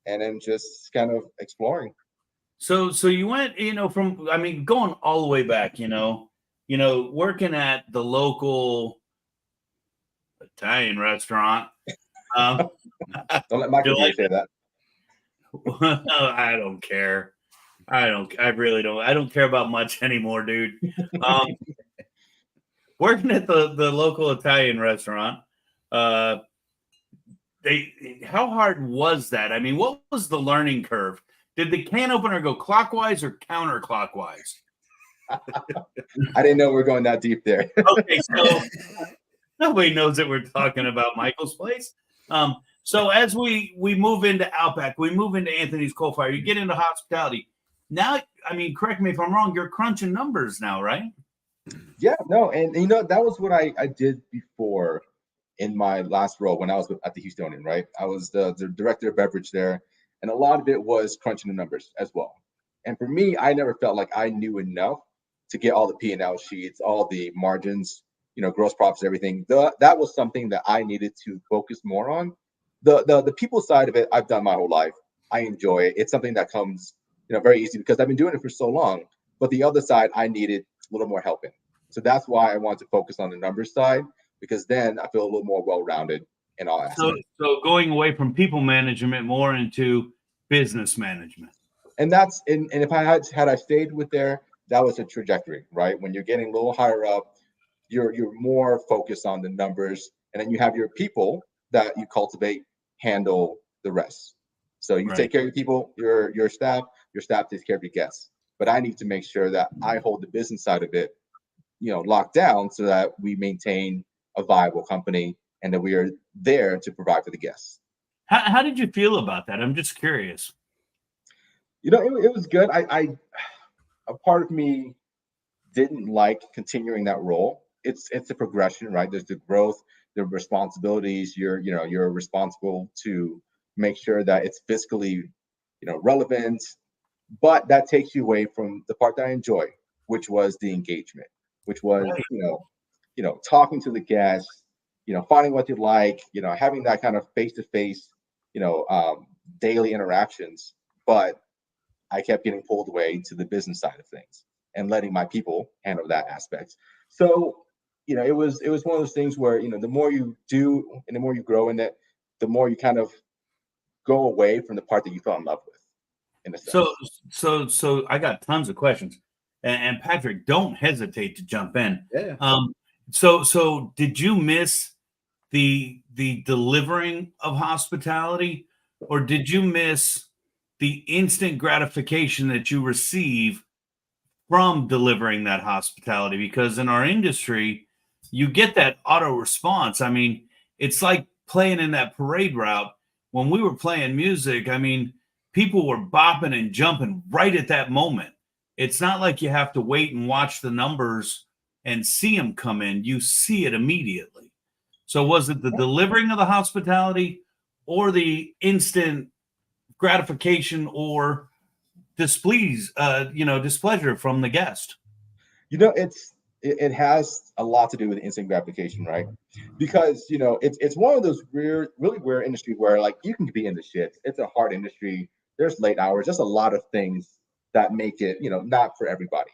and then just kind of exploring. So you went, going all the way back, working at the local Italian restaurant. Don't let Michael say that. I don't care. I really don't. I don't care about much anymore, dude. Working at the local Italian restaurant, how hard was that? I mean, what was the learning curve? Did the can opener go clockwise or counterclockwise? I didn't know we were going that deep there. Okay, so nobody knows that we're talking about Michael's place. So as we move into Outback, we move into Anthony's Coal Fire, you get into hospitality. Now, I mean, correct me if I'm wrong, you're crunching numbers now, right? Yeah, no, and that was what I did before in my last role when I was at the Houstonian, right? I was the director of beverage there, and a lot of it was crunching the numbers as well. And for me, I never felt like I knew enough to get all the P&L sheets, all the margins, gross profits, everything. That was something that I needed to focus more on. The people side of it, I've done my whole life. I enjoy it. It's something that comes, very easy because I've been doing it for so long. But the other side, I needed a little more help in. So that's why I want to focus on the numbers side, because then I feel a little more well-rounded in all aspects. So going away from people management more into business management. And if I had I stayed with there, that was a trajectory, right? When you're getting a little higher up, you're more focused on the numbers, and then you have your people that you cultivate handle the rest. So you take care of your people, your staff takes care of your guests. But I need to make sure that I hold the business side of it, locked down so that we maintain a viable company and that we are there to provide for the guests. How did you feel about that? I'm just curious. It was good. A part of me didn't like continuing that role. It's a progression, right? There's the growth, the responsibilities. You're responsible to make sure that it's fiscally, relevant, but that takes you away from the part that I enjoy, which was the engagement, which was, talking to the guests, finding what you like, having that kind of face-to-face, daily interactions. But I kept getting pulled away to the business side of things and letting my people handle that aspect. So, it was one of those things where, the more you do and the more you grow in it, the more you kind of go away from the part that you fell in love with. In a sense. So I got tons of questions, and Patrick, don't hesitate to jump in. Yeah. So did you miss the delivering of hospitality, or did you miss the instant gratification that you receive from delivering that hospitality? Because in our industry, you get that auto response. I mean, it's like playing in that parade route. When we were playing music, I mean, people were bopping and jumping right at that moment. It's not like you have to wait and watch the numbers and see them come in. You see it immediately. So was it the delivering of the hospitality or the instant gratification or displeasure from the guest? It has a lot to do with instant gratification, right? Because it's one of those really weird industry where like you can be in the shit. It's a hard industry. There's late hours. There's a lot of things that make it not for everybody.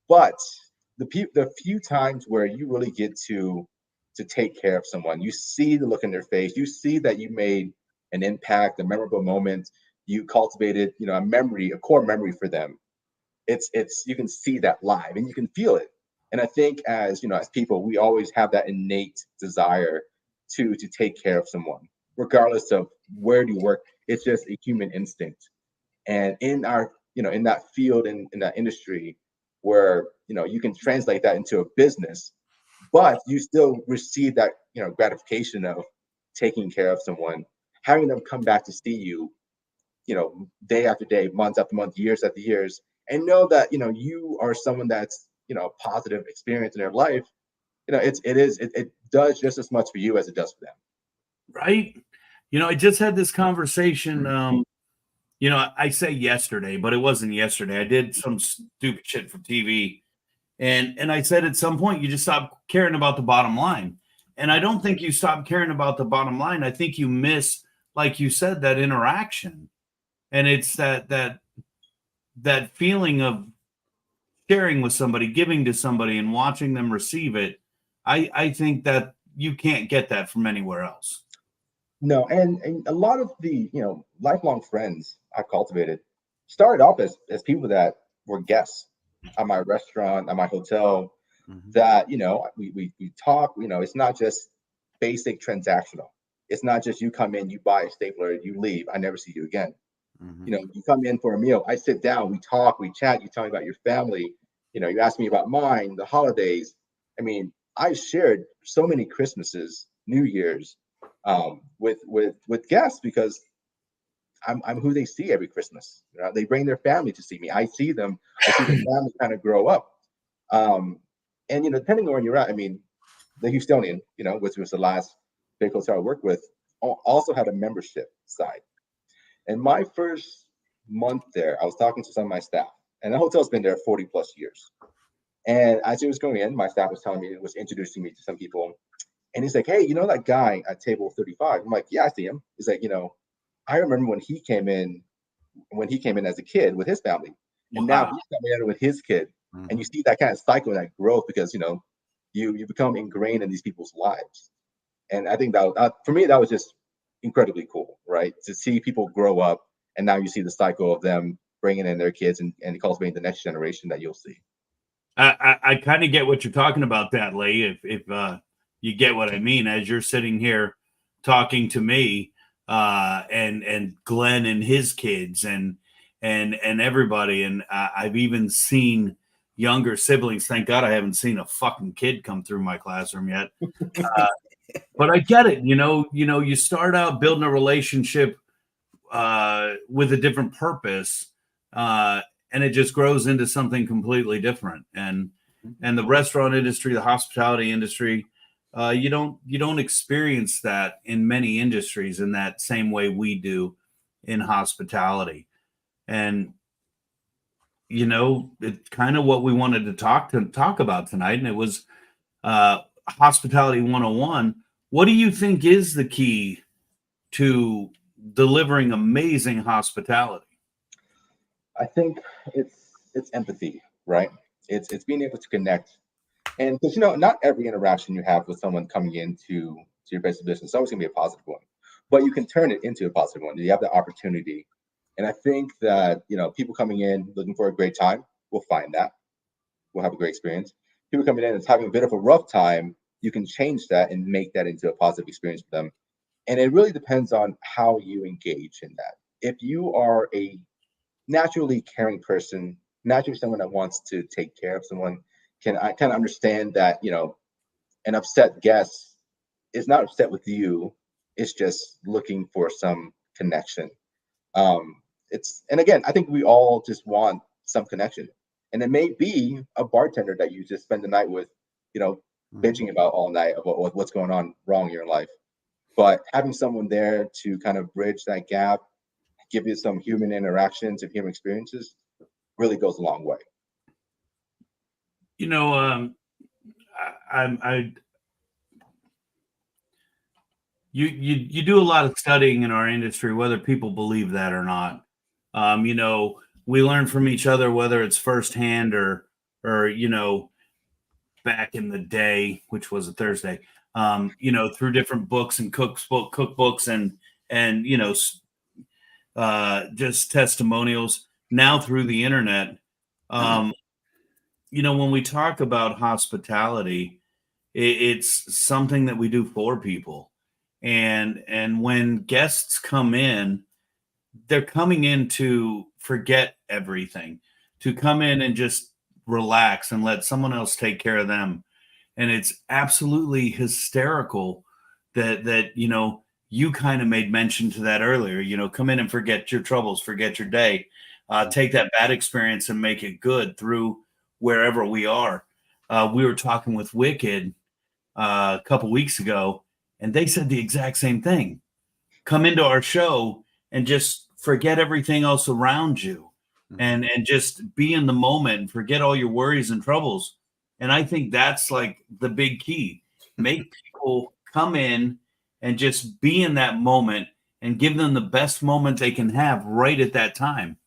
But the few times where you really get to to take care of someone. You see the look in their face. You see that you made an impact, a memorable moment. You cultivated, you know, a memory, a core memory for them. It's you can see that live and you can feel it. And I think as, you know, as people, we always have that innate desire to take care of someone, regardless of where do you work. It's just a human instinct. And in our, you know, in that field, in that industry where, you know, you can translate that into a business, but you still receive that, you know, gratification of taking care of someone, having them come back to see you, you know, day after day, month after month, years after years, and know that, you know, you are someone that's, you know, a positive experience in their life. You know, it does just as much for you as it does for them. Right. You know, I just had this conversation. You know, I say yesterday, but it wasn't yesterday. I did some stupid shit for TV. And I said at some point, you just stop caring about the bottom line. And I don't think you stop caring about the bottom line. I think you miss, like you said, that interaction. And it's that feeling of sharing with somebody, giving to somebody, and watching them receive it. I think that you can't get that from anywhere else. No, and a lot of the, you know, lifelong friends I've cultivated started off as people that were guests at my restaurant, at my hotel, that, you know, we talk, you know, it's not just basic transactional. It's not just you come in, you buy a stapler, you leave, I never see you again. You know, you come in for a meal, I sit down, we talk, we chat, you tell me about your family, you know, you ask me about mine, the holidays. I mean, I shared so many Christmases, New Year's, with guests because I'm who they see every Christmas. You know, they bring their family to see me. I see them. I see the family kind of grow up. And, you know, depending on where you're at, I mean, the Houstonian, you know, which was the last big hotel I worked with, also had a membership side. And my first month there, I was talking to some of my staff, and the hotel's been there 40 plus years. And as it was going in, my staff was telling me, was introducing me to some people. And he's like, hey, you know that guy at table 35? I'm like, yeah, I see him. He's like, you know, I remember when he came in as a kid with his family. And now he's coming in with his kid. And you see that kind of cycle and that growth because, you know, you become ingrained in these people's lives. And I think that for me, that was just incredibly cool, right? To see people grow up, and now you see the cycle of them bringing in their kids and cultivating the next generation that you'll see. I kind of get what you're talking about, that Lee. If you get what I mean, as you're sitting here talking to me, and Glenn and his kids and everybody, and I've even seen younger siblings. Thank God I haven't seen a fucking kid come through my classroom yet. But I get it. You know, you start out building a relationship with a different purpose, and it just grows into something completely different. And the restaurant industry, the hospitality industry, you don't experience that in many industries in that same way we do in hospitality. And you know, it's kind of what we wanted to talk about tonight, and it was hospitality 101. What do you think is the key to delivering amazing hospitality? I think it's empathy, right? It's being able to connect. And because, you know, not every interaction you have with someone coming into your basic business is always gonna be a positive one, but you can turn it into a positive one. You have the opportunity. And I think that, you know, people coming in looking for a great time will find that. We'll have a great experience. People coming in and having a bit of a rough time, you can change that and make that into a positive experience for them. And it really depends on how you engage in that. If you are a naturally caring person, naturally someone that wants to take care of someone, I kind of understand that, you know, an upset guest is not upset with you. It's just looking for some connection. And again, I think we all just want some connection. And it may be a bartender that you just spend the night with, you know, bitching about all night about what's going on wrong in your life. But having someone there to kind of bridge that gap, give you some human interactions and human experiences really goes a long way. You know, you do a lot of studying in our industry, whether people believe that or not. You know, we learn from each other, whether it's firsthand or you know, back in the day, which was a Thursday, through different books and cookbooks and just testimonials, now through the internet. When we talk about hospitality, it's something that we do for people. And when guests come in, they're coming in to forget everything, to come in and just relax and let someone else take care of them. And it's absolutely hysterical that you kind of made mention to that earlier. Come in and forget your troubles, forget your day, take that bad experience and make it good through wherever we are. We were talking with Wicked a couple weeks ago, and they said the exact same thing. Come into our show and just forget everything else around you, and just be in the moment and forget all your worries and troubles. And I think that's like the big key. Make people come in and just be in that moment and give them the best moment they can have right at that time.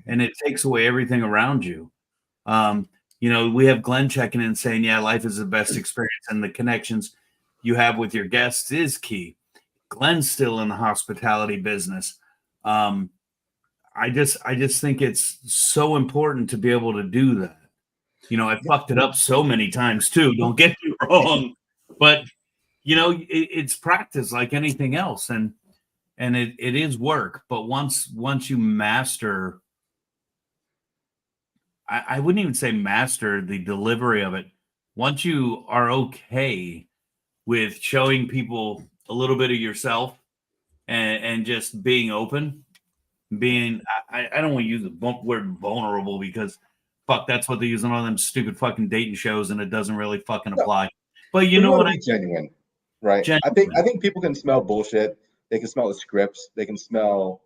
And it takes away everything around you. We have Glenn checking in saying, yeah, life is the best experience, and the connections you have with your guests is key. Glenn's still in the hospitality business. I just think it's so important to be able to do that. I fucked it up so many times too. Don't get me wrong, but it's practice like anything else, and it is work. But once you master, I wouldn't even say master the delivery of it. Once you are okay with showing people a little bit of yourself and just being open, I don't want to use the word vulnerable, because fuck, that's what they use on all them stupid fucking dating shows, and it doesn't really fucking apply. But you know what? Genuine, right? Genuine. I think people can smell bullshit. They can smell the scripts. They can smell,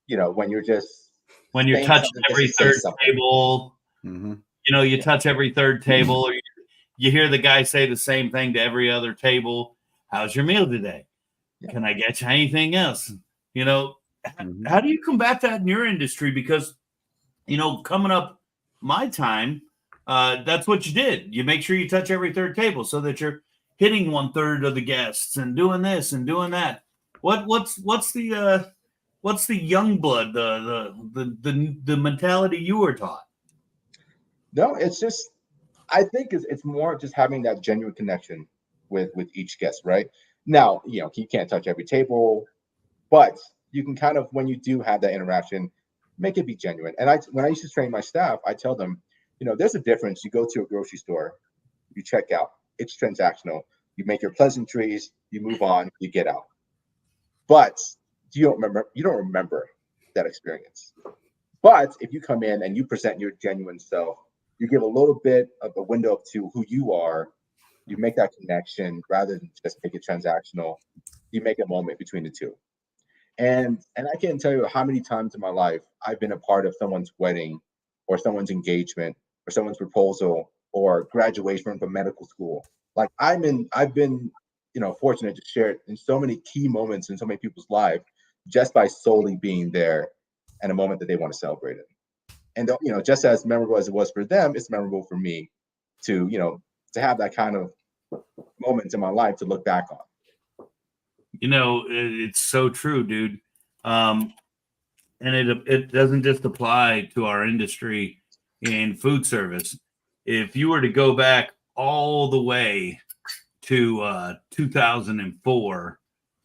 when you're touching every third table. Mm-hmm. You touch every third table, or you hear the guy say the same thing to every other table. How's your meal today? Yeah. Can I get you anything else? How do you combat that in your industry? Because, coming up my time, that's what you did. You make sure you touch every third table so that you're hitting 1/3 of the guests and doing this and doing that. What's the young blood, the mentality you were taught? No, it's just, I think it's more just having that genuine connection with each guest, right? Now, you can't touch every table, but you can kind of, when you do have that interaction, make it be genuine. And when I used to train my staff, I tell them, there's a difference. You go to a grocery store, you check out, it's transactional. You make your pleasantries, you move on, you get out. But you don't remember that experience. But if you come in and you present your genuine self, you give a little bit of a window up to who you are, you make that connection rather than just make it transactional. You make a moment between the two. And I can't tell you how many times in my life I've been a part of someone's wedding or someone's engagement or someone's proposal or graduation from medical school. Like I've been fortunate to share it in so many key moments in so many people's lives just by solely being there and a moment that they want to celebrate it. And just as memorable as it was for them, it's memorable for me to have that kind of moments in my life to look back on. It's so true, dude. And it doesn't just apply to our industry in food service. If you were to go back all the way to 2004,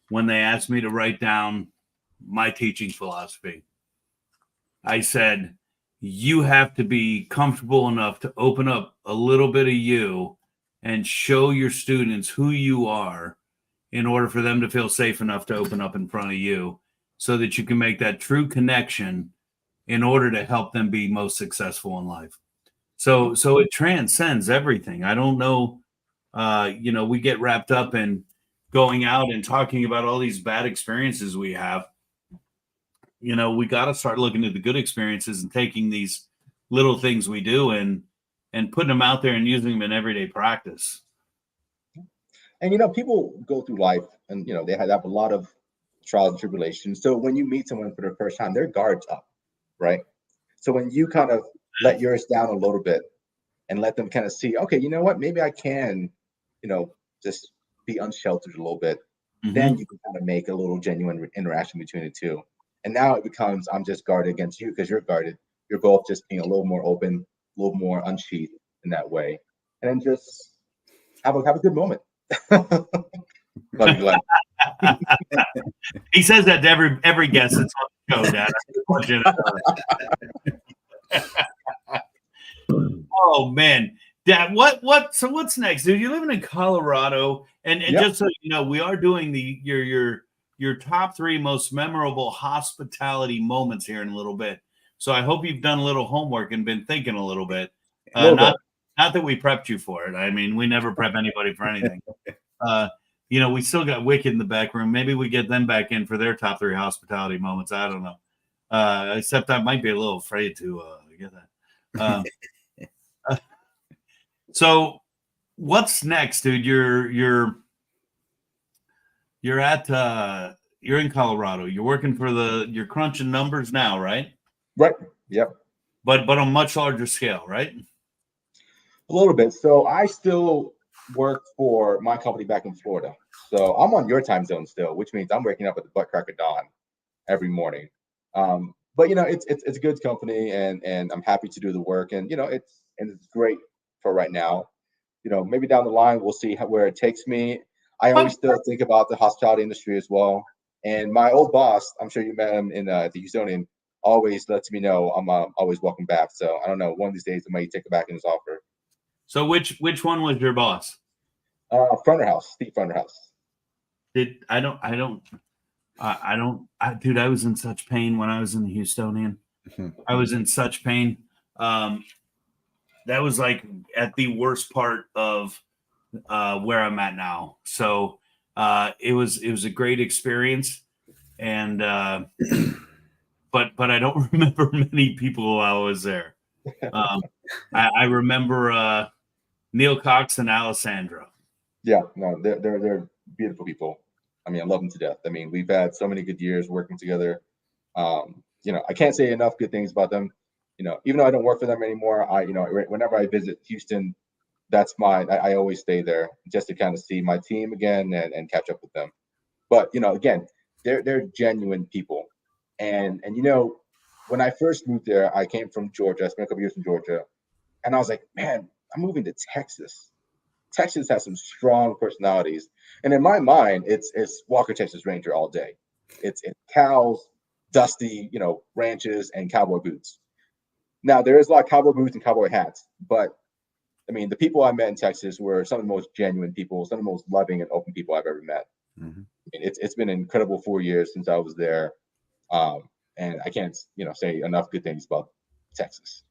when they asked me to write down my teaching philosophy, I said, you have to be comfortable enough to open up a little bit of you and show your students who you are in order for them to feel safe enough to open up in front of you, so that you can make that true connection in order to help them be most successful in life. So it transcends everything. I don't know, we get wrapped up in going out and talking about all these bad experiences we have. We got to start looking at the good experiences and taking these little things we do and putting them out there and using them in everyday practice. And people go through life and they have a lot of trials and tribulations. So when you meet someone for the first time, their guard's up, right? So when you kind of let yours down a little bit and let them kind of see, okay, you know what, maybe I can, just be unsheltered a little bit. Mm-hmm. Then you can kind of make a little genuine interaction between the two. And now it becomes, I'm just guarded against you because you're guarded. You're both just being a little more open, a little more unsheathed in that way. And then just have a good moment. Love you, Glenn. He says that to every guest that's on the show, Dad. I just want you to know. Oh man, Dad, so what's next, dude? You're living in Colorado, and Yep. just so you know, we are doing your top 3 most memorable hospitality moments here in a little bit. So I hope you've done a little homework and been thinking a little bit. Not that we prepped you for it. I mean, we never prep anybody for anything. We still got Wicked in the back room. Maybe we get them back in for their top 3 hospitality moments. I don't know. Except I might be a little afraid to get that. So what's next, dude? You're in Colorado. You're working for you're crunching numbers now, right? Right. Yep. But on a much larger scale, right? A little bit. So I still work for my company back in Florida. So I'm on your time zone still, which means I'm waking up at the butt crack of dawn every morning. But it's a good company, and I'm happy to do the work, and it's great for right now. Maybe down the line we'll see where it takes me. I always still think about the hospitality industry as well. And my old boss, I'm sure you met him in the Houstonian, always lets me know I'm always welcome back. So I don't know, one of these days I might take it back in his offer. So which one was your boss? Front house, Steve Front house. Dude, I was in such pain when I was in the Houstonian. I was in such pain. That was like at the worst part of where I'm at now. So it was a great experience, and but I don't remember many people while I was there. I remember Neil Cox and Alessandro. Yeah, no, they're beautiful people. I mean, I love them to death. I mean, we've had so many good years working together. I can't say enough good things about them. Even though I don't work for them anymore, whenever I visit Houston, I always stay there just to kind of see my team again and catch up with them. But again, they're genuine people. And when I first moved there, I came from Georgia. I spent a couple years in Georgia, and I was like, man, I'm moving to Texas. Texas has some strong personalities, and in my mind, it's Walker Texas Ranger all day. It's cows, dusty, ranches, and cowboy boots. Now there is a lot of cowboy boots and cowboy hats, but I mean, the people I met in Texas were some of the most genuine people, some of the most loving and open people I've ever met. Mm-hmm. It's been an incredible 4 years since I was there, and I can't say enough good things about Texas.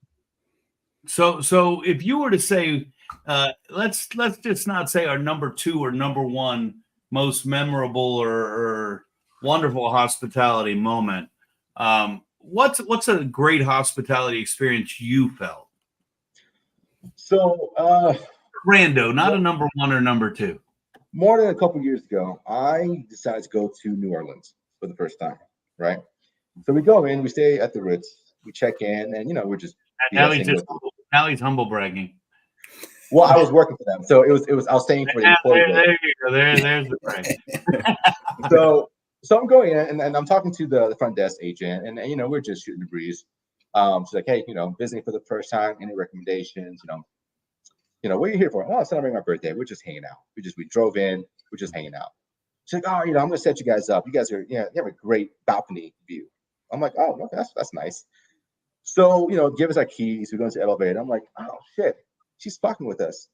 So if you were to say, let's just not say our number 2 or number 1 most memorable or wonderful hospitality moment. What's a great hospitality experience you felt? So rando, not a number 1 or number 2. More than a couple years ago, I decided to go to New Orleans for the first time. Right. So we go in, we stay at the Ritz, we check in, and we're just now he's humble bragging. Well, I was working for them, so it was I was staying for the employee. There you go. There's the brag. So I'm going in, and I'm talking to the front desk agent, and we're just shooting the breeze. She's like, hey, visiting for the first time, any recommendations? What are you here for? Oh, celebrating my birthday. We're just hanging out. We drove in. We're just hanging out. She's like, oh, I'm gonna set you guys up. You guys are, you have a great balcony view. I'm like, oh, okay, that's nice. So, give us our keys. We go into the elevator. I'm like, oh shit, she's fucking with us.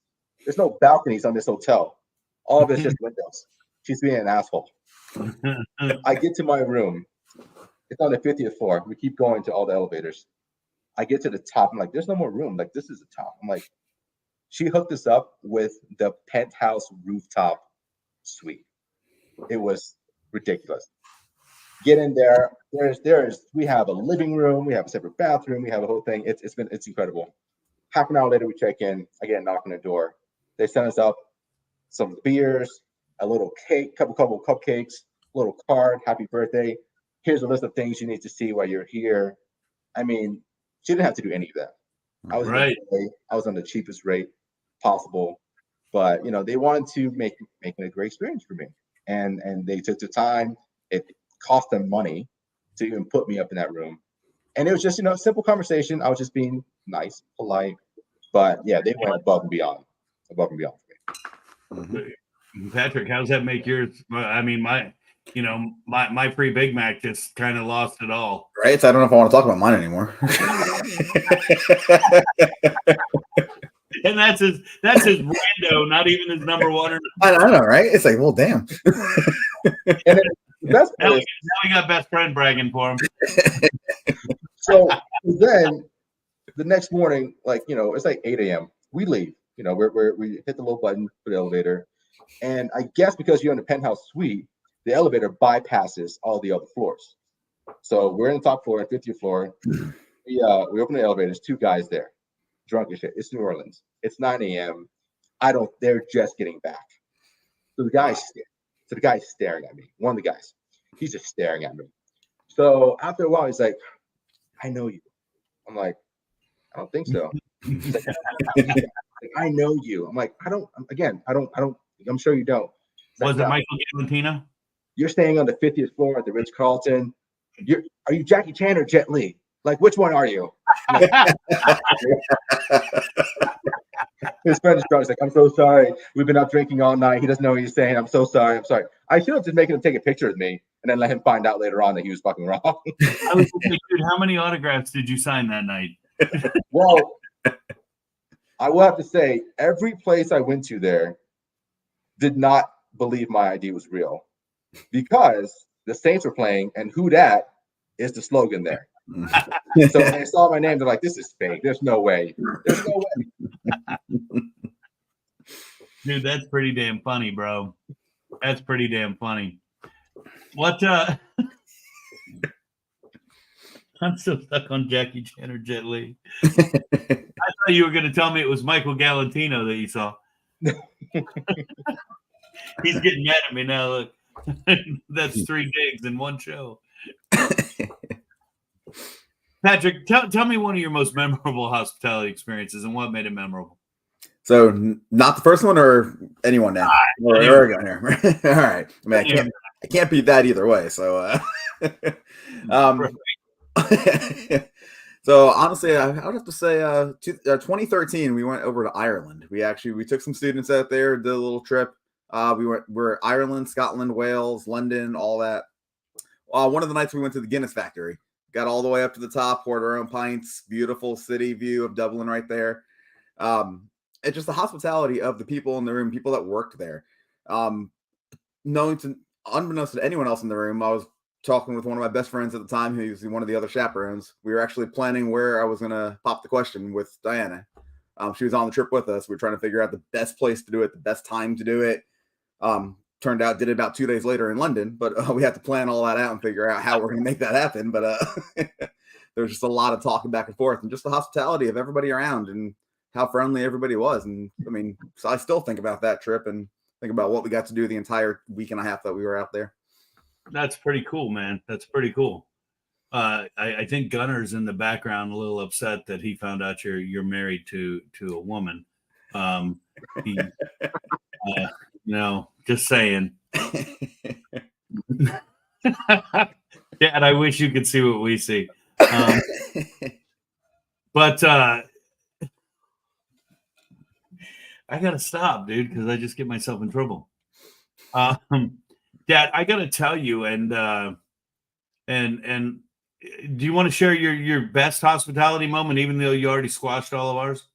There's no balconies on this hotel. All of it's just windows. She's being an asshole. I get to my room. It's on the 50th floor. We keep going to all the elevators. I get to the top. I'm like, there's no more room. Like, this is the top. I'm like, she hooked us up with the penthouse rooftop suite. It was ridiculous. Get in there. We have a living room. We have a separate bathroom. We have a whole thing. It's incredible. Half an hour later, we check in. I get a knock on the door. They send us up some beers, a little cake, couple cupcakes, a little card, happy birthday. Here's a list of things you need to see while you're here. I mean, she didn't have to do any of that. I was on the cheapest rate possible, but they wanted to make it a great experience for me, and they took the time. It cost them money to even put me up in that room, and it was just a simple conversation. I was just being nice, polite, but yeah, they went above and beyond for me. Patrick, how's that make yours? I mean, my free Big Mac just kind of lost it all. Right? So I don't know if I want to talk about mine anymore. And that's his rando, not even his number one. I know, right? It's like, well, damn. And now we got best friend bragging for him. So then the next morning, it's like 8 a.m. We leave. We hit the little button for the elevator, and I guess because you're in the penthouse suite, the elevator bypasses all the other floors. So we're in the top floor, 50th floor. We open the elevator. There's two guys there, drunk as shit. It's New Orleans. It's 9 a.m. They're just getting back. So the guy's staring at me. One of the guys, he's just staring at me. So after a while, he's like, "I know you." I'm like, "I don't think so." He's like, "I know you." I'm like, I don't. I'm sure you don't. Was it Michael Galantino? You're staying on the 50th floor at the Ritz-Carlton. Are you Jackie Chan or Jet Li? Like, which one are you? His friend is like, "I'm so sorry. We've been out drinking all night. He doesn't know what he's saying. I'm so sorry. I'm sorry." I should have just made him take a picture of me and then let him find out later on that he was fucking wrong. I was like, dude, how many autographs did you sign that night? Well, I will have to say, every place I went to there did not believe my ID was real, because the Saints were playing, and "Who dat" is the slogan there. So when they saw my name, they're like, "This is fake. There's no way. There's no way." Dude, that's pretty damn funny, bro. That's pretty damn funny. What? I'm still stuck on Jackie Chan or Jet Li. I thought you were going to tell me it was Michael Galantino that you saw. He's getting mad at me now. Look, that's 3 digs in one show. Patrick, tell me one of your most memorable hospitality experiences and what made it memorable. So, not the first one or anyone now? We're going here. All right. I mean, I can't beat that either way. So, so honestly, I would have to say 2013, we went over to Ireland. We took some students out there, did a little trip. We're Ireland, Scotland, Wales, London, all that. One of the nights we went to the Guinness factory, got all the way up to the top, poured our own pints, beautiful city view of Dublin right there. And just the hospitality of the people in the room, people that worked there. Unbeknownst to anyone else in the room, I was talking with one of my best friends at the time, who's one of the other chaperones. We were actually planning where I was going to pop the question with Diana. She was on the trip with us. We were trying to figure out the best place to do it, the best time to do it. Turned out did it about 2 days later in London, but we had to plan all that out and figure out how we're going to make that happen. But there was just a lot of talking back and forth, and just the hospitality of everybody around and how friendly everybody was. And I mean, so I still think about that trip and think about what we got to do the entire week and a half that we were out there. That's pretty cool, man. That's pretty cool. I think Gunner's in the background a little upset that he found out you're married to a woman. Just saying. Dad, I wish you could see what we see. But I gotta stop, dude, because I just get myself in trouble. Dad, I gotta tell you, and do you want to share your best hospitality moment, even though you already squashed all of ours?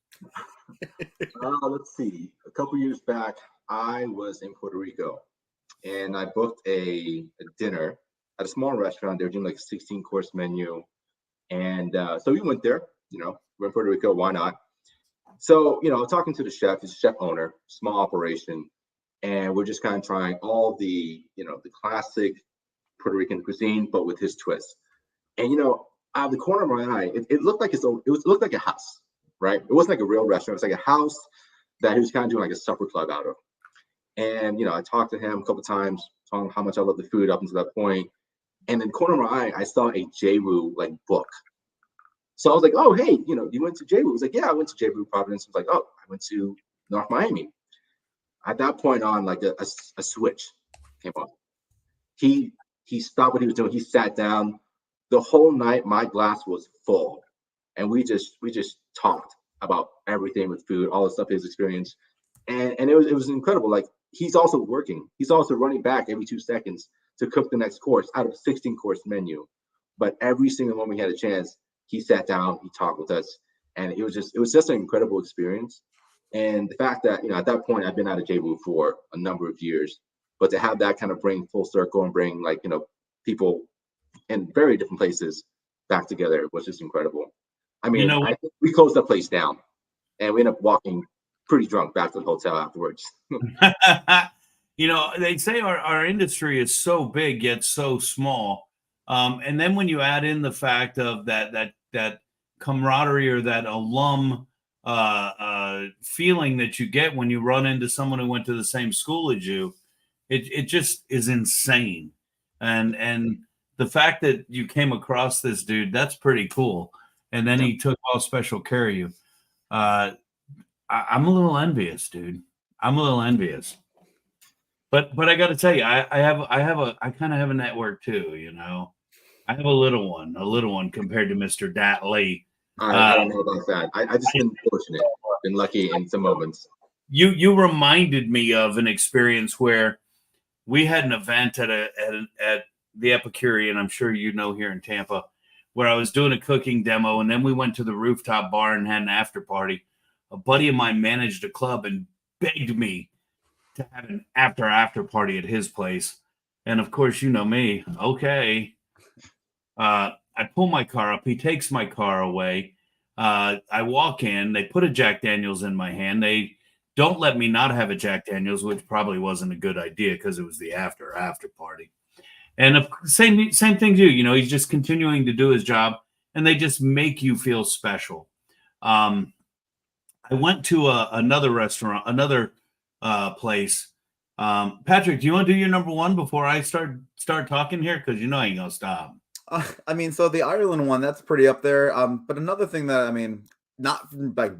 Let's see. A couple years back, I was in Puerto Rico, and I booked a dinner at a small restaurant. They were doing like a 16-course menu, and so we went there. We're in Puerto Rico. Why not? So, talking to the chef, he's a chef owner, small operation, and we're just kind of trying all the, the classic Puerto Rican cuisine, but with his twist. And, out of the corner of my eye, it looked like it looked like a house, right? It wasn't like a real restaurant. It was like a house that he was kind of doing like a supper club out of. And, I talked to him a couple of times, telling him how much I love the food up until that point. And in the corner of my eye, I saw a JWoo like book. So I was like, "Oh, hey, you went to JWoo?" He was like, "Yeah, I went to JWoo Providence." I was like, "Oh, I went to North Miami." at that point on, like a switch came on. He stopped what he was doing. He sat down. The whole night, my glass was full, and we just talked about everything with food, all the stuff he's experienced, and it was incredible. Like, he's also working. He's also running back every 2 seconds to cook the next course out of a 16-course menu. But every single moment he had a chance, he sat down, he talked with us, and it was just an incredible experience. And the fact that, at that point, I've been out of JVoo for a number of years, but to have that kind of bring full circle and bring, like, people in very different places back together was just incredible. I mean, I think we closed the place down, and we ended up walking pretty drunk back to the hotel afterwards. They say our industry is so big yet so small, and then when you add in the fact of that camaraderie or that alum feeling that you get when you run into someone who went to the same school as you, it just is insane. And the fact that you came across this dude, that's pretty cool. And then he took all special care of you. I'm a little envious, dude. I'm a little envious. But I got to tell you, I kind of have a network too. I have a little one compared to Mr. Dat Lee. I don't know about that. I just been fortunate, been lucky in some moments. You reminded me of an experience where we had an event at the Epicurean, I'm sure here in Tampa, where I was doing a cooking demo, and then we went to the rooftop bar and had an after party. A buddy of mine managed a club and begged me to have an after party at his place. And of course, you know me. Okay. I pull my car up. He takes my car away. I walk in. They put a Jack Daniels in my hand. They don't let me not have a Jack Daniels, which probably wasn't a good idea because it was the after party. And same thing too. He's just continuing to do his job, and they just make you feel special. I went to another restaurant, another place. Patrick, do you want to do your number one before I start talking here? Because I ain't gonna stop. So the Ireland one, that's pretty up there. But another thing that, not like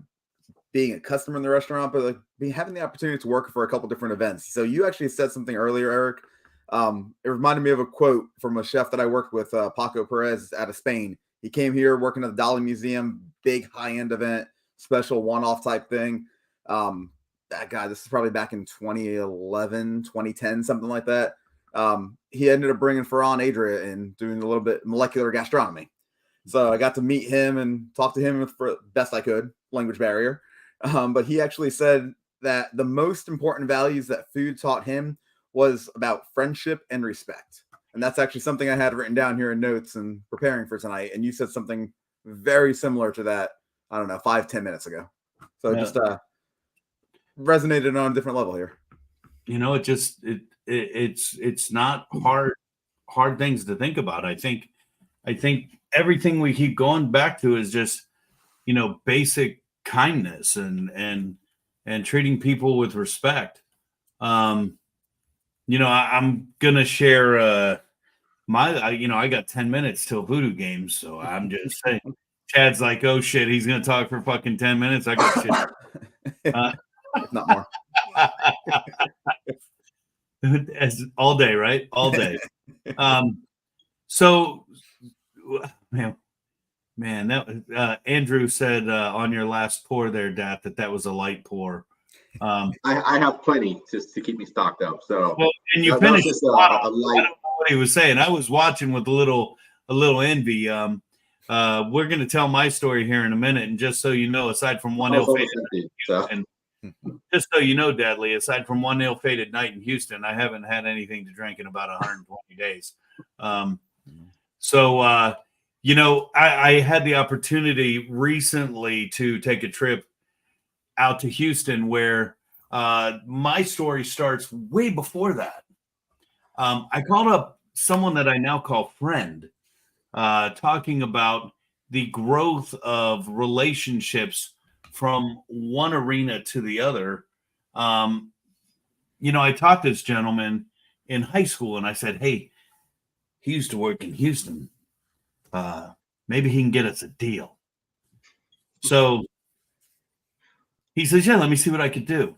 being a customer in the restaurant, but like having the opportunity to work for a couple different events. So you actually said something earlier, Erik. It reminded me of a quote from a chef that I worked with, Paco Perez, out of Spain. He came here working at the Dali Museum, big high-end event, special one-off type thing. That guy, this is probably back in 2011, 2010, something like that. He ended up bringing Ferran Adria and doing a little bit molecular gastronomy. So I got to meet him and talk to him for best I could, language barrier. But he actually said that the most important values that food taught him was about friendship and respect. And that's actually something I had written down here in notes and preparing for tonight. And you said something very similar to that, 5-10 minutes ago. So it just resonated on a different level here. It's not hard things to think about. I think everything we keep going back to is just, basic kindness and treating people with respect. I'm gonna share I got 10 minutes till VooDoo Games, so I'm just saying. Chad's like, oh shit, he's gonna talk for fucking 10 minutes. I got shit. Not more. All day, right? All day. So, man, that Andrew said on your last pour there, Dat, that was a light pour. I have plenty just to keep me stocked up. So, and you finished just a light. I don't know what he was saying. I was watching with a little envy. We're going to tell my story here in a minute, and just so you know, aside from one ill-fated and just so you know, Dudley, aside from one ill-fated night in Houston, I haven't had anything to drink in about 120 days. I had the opportunity recently to take a trip out to Houston where my story starts way before that. I called up someone that I now call friend, talking about the growth of relationships from one arena to the other. I talked to this gentleman in high school, and I said, hey, he used to work in Houston. Maybe he can get us a deal. So he says, yeah, let me see what I could do.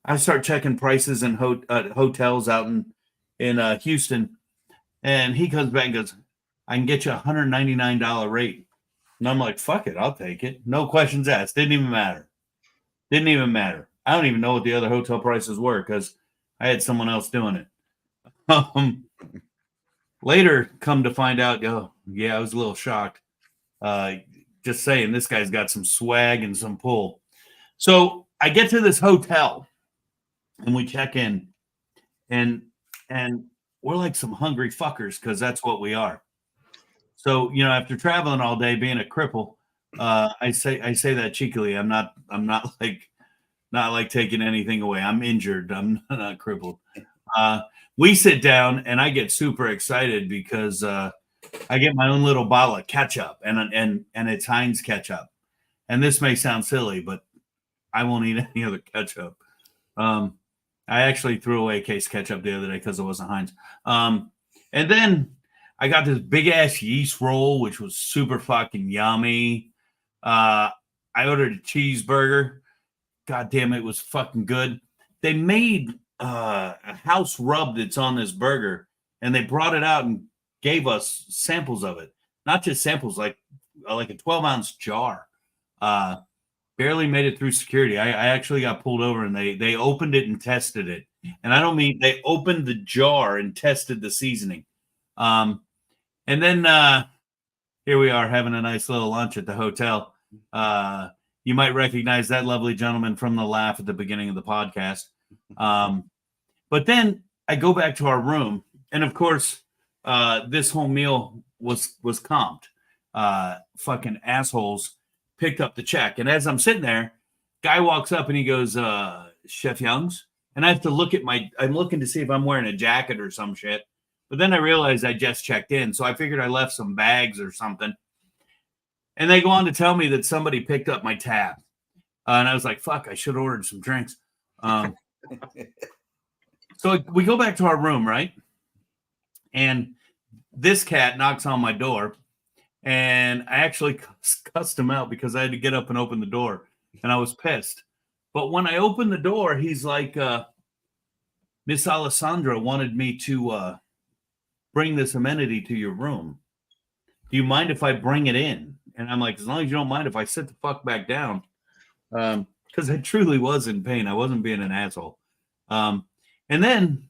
I start checking prices in hotels out in Houston, and he comes back and goes, "I can get you $199 rate." And I'm like, "Fuck it, I'll take it. No questions asked. Didn't even matter. Didn't even matter. I don't even know what the other hotel prices were because I had someone else doing it." Later, come to find out, oh yeah, I was a little shocked. Just saying, this guy's got some swag and some pull. So I get to this hotel, and we check in, and we're like some hungry fuckers because that's what we are. So after traveling all day, being a cripple, I say that cheekily. I'm not like taking anything away. I'm injured. I'm not crippled. We sit down, and I get super excited because I get my own little bottle of ketchup, and it's Heinz ketchup. And this may sound silly, but I won't eat any other ketchup. I actually threw away a case of ketchup the other day because it wasn't Heinz. And then I got this big ass yeast roll, which was super fucking yummy. I ordered a cheeseburger. God damn, it was fucking good. They made a house rub that's on this burger, and they brought it out and gave us samples of it. Not just samples, like a 12-ounce jar. Barely made it through security. I actually got pulled over, and they opened it and tested it. And I don't mean they opened the jar and tested the seasoning. And then here we are having a nice little lunch at the hotel. You might recognize that lovely gentleman from the laugh at the beginning of the podcast. But then I go back to our room, and of course, this whole meal was comped. Fucking assholes picked up the check. And as I'm sitting there, guy walks up and he goes, Chef Young's? And I have to I'm looking to see if I'm wearing a jacket or some shit. But then I realized I just checked in. So I figured I left some bags or something. And they go on to tell me that somebody picked up my tab. And I was like, fuck, I should have ordered some drinks. So we go back to our room, right? And this cat knocks on my door. And I actually cussed him out because I had to get up and open the door. And I was pissed. But when I opened the door, he's like, Miss Alessandra wanted me to bring this amenity to your room. Do you mind if I bring it in? And I'm like, as long as you don't mind if I sit the fuck back down. Because I truly was in pain. I wasn't being an asshole. And then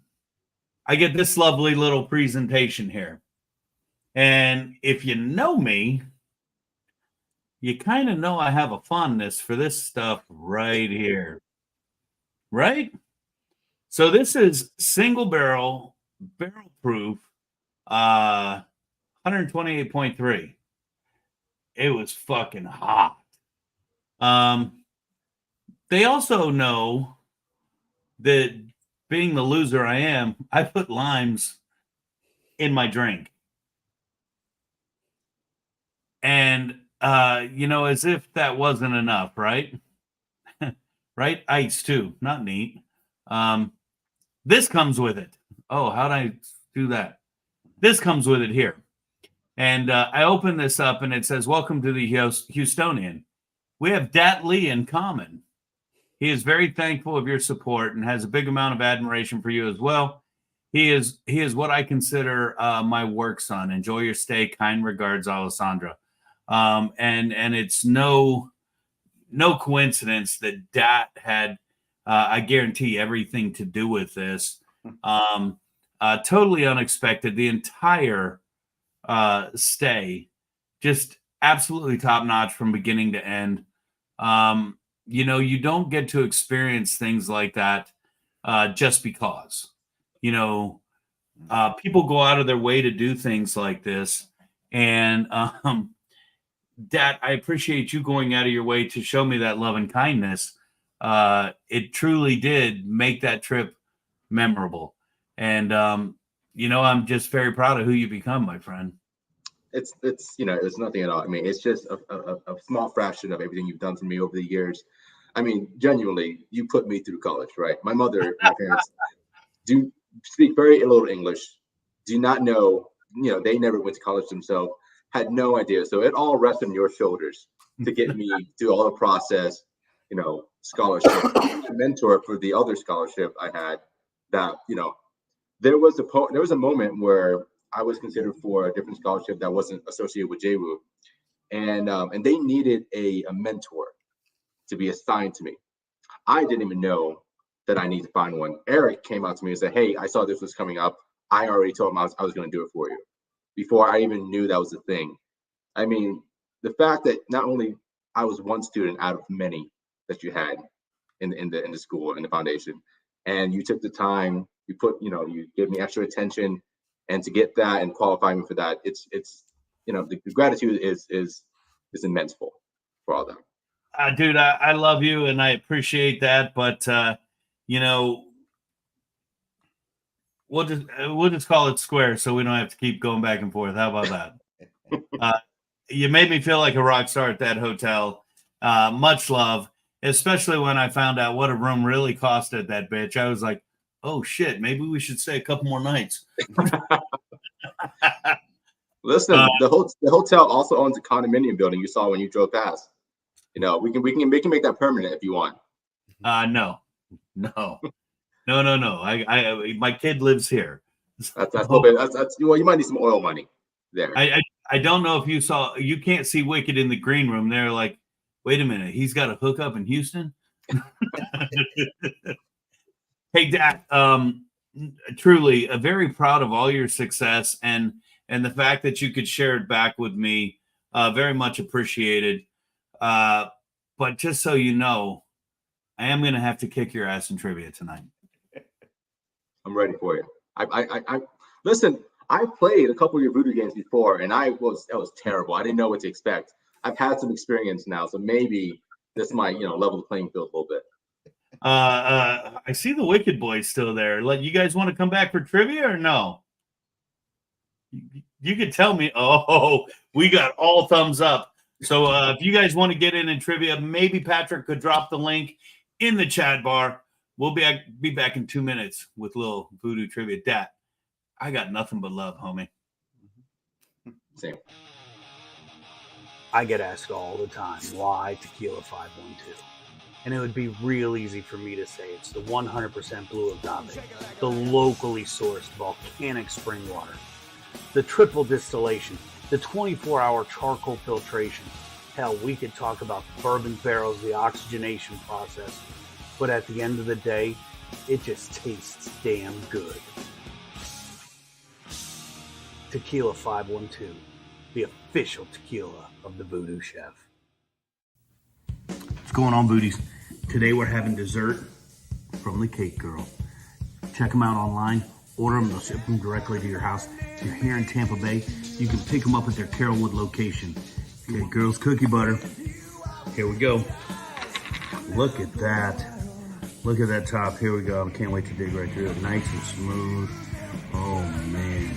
I get this lovely little presentation here. And if you know me, you kind of know I have a fondness for this stuff right here. Right? So this is single barrel proof, 128.3. It was fucking hot. They also know that being the loser I am, I put limes in my drink. And, as if that wasn't enough, right? Right? Ice, too. Not neat. This comes with it. Oh, how'd I do that? This comes with it here. And I open this up, and it says, welcome to the Houstonian. We have Dat Lee in common. He is very thankful of your support and has a big amount of admiration for you as well. He is what I consider my work son. Enjoy your stay. Kind regards, Alessandra. And it's no coincidence that Dat had, I guarantee, everything to do with this. Totally unexpected. The entire stay, just absolutely top notch from beginning to end. You don't get to experience things like that just because. People go out of their way to do things like this. And Dat, I appreciate you going out of your way to show me that love and kindness. It truly did make that trip memorable. And, I'm just very proud of who you become, my friend. It's nothing at all. I mean, it's just a small fraction of everything you've done for me over the years. I mean, genuinely, you put me through college, right? My mother, my parents do speak very little English, do not know, they never went to college themselves, had no idea. So it all rests on your shoulders to get me through all the process. scholarship mentor for the other scholarship I had. That there was a moment where I was considered for a different scholarship that wasn't associated with JWU, and they needed a mentor to be assigned to me. I didn't even know that I need to find one. Erik came out to me and said, "Hey, I saw this was coming up. I already told him I was going to do it for you before I even knew that was a thing." I mean, the fact that not only I was one student out of many that you had in the school and the foundation, and you took the time, you gave me extra attention, and to get that and qualify me for that, it's the gratitude is immense for all that. Dude, I love you and I appreciate that, but we'll just call it square so we don't have to keep going back and forth. How about that? You made me feel like a rock star at that hotel. Much love, especially when I found out what a room really cost at that bitch. I was like, oh shit, maybe we should stay a couple more nights. Listen, the hotel also owns a condominium building you saw when you drove past. We can make that permanent if you want. No. I my kid lives here. That's a little bit. That's you might need some oil money there. I don't know if you saw. You can't see Wicked in the green room. They're like, wait a minute, he's got a hookup in Houston. Hey, Dak. Truly, very proud of all your success and the fact that you could share it back with me. Very much appreciated. But just so you know, I am going to have to kick your ass in trivia tonight. I'm ready for you. I listen. I played a couple of your VooDoo games before, and that was terrible. I didn't know what to expect. I've had some experience now, so maybe this might level the playing field a little bit. I see the Wicked Boys still there. Like, you guys want to come back for trivia or no? You could tell me. Oh, we got all thumbs up. So if you guys want to get in trivia, maybe Patrick could drop the link in the chat bar. We'll be back in 2 minutes with little VooDoo trivia. Dad, I got nothing but love, homie. Same. I get asked all the time, why Tequila 512? And it would be real easy for me to say it's the 100% blue agave, the locally sourced volcanic spring water, the triple distillation, the 24-hour charcoal filtration. Hell, we could talk about bourbon barrels, the oxygenation process, but at the end of the day, it just tastes damn good. Tequila 512, the official tequila of the VooDoo Chef. What's going on, Voodies? Today we're having dessert from the Cake Girl. Check them out online. Order them. They'll ship them directly to your house. If you're here in Tampa Bay, you can pick them up at their Carrollwood location. Okay, Girl's Cookie Butter. Here we go. Look at that. Look at that top. Here we go. I can't wait to dig right through it. Nice and smooth. Oh, man.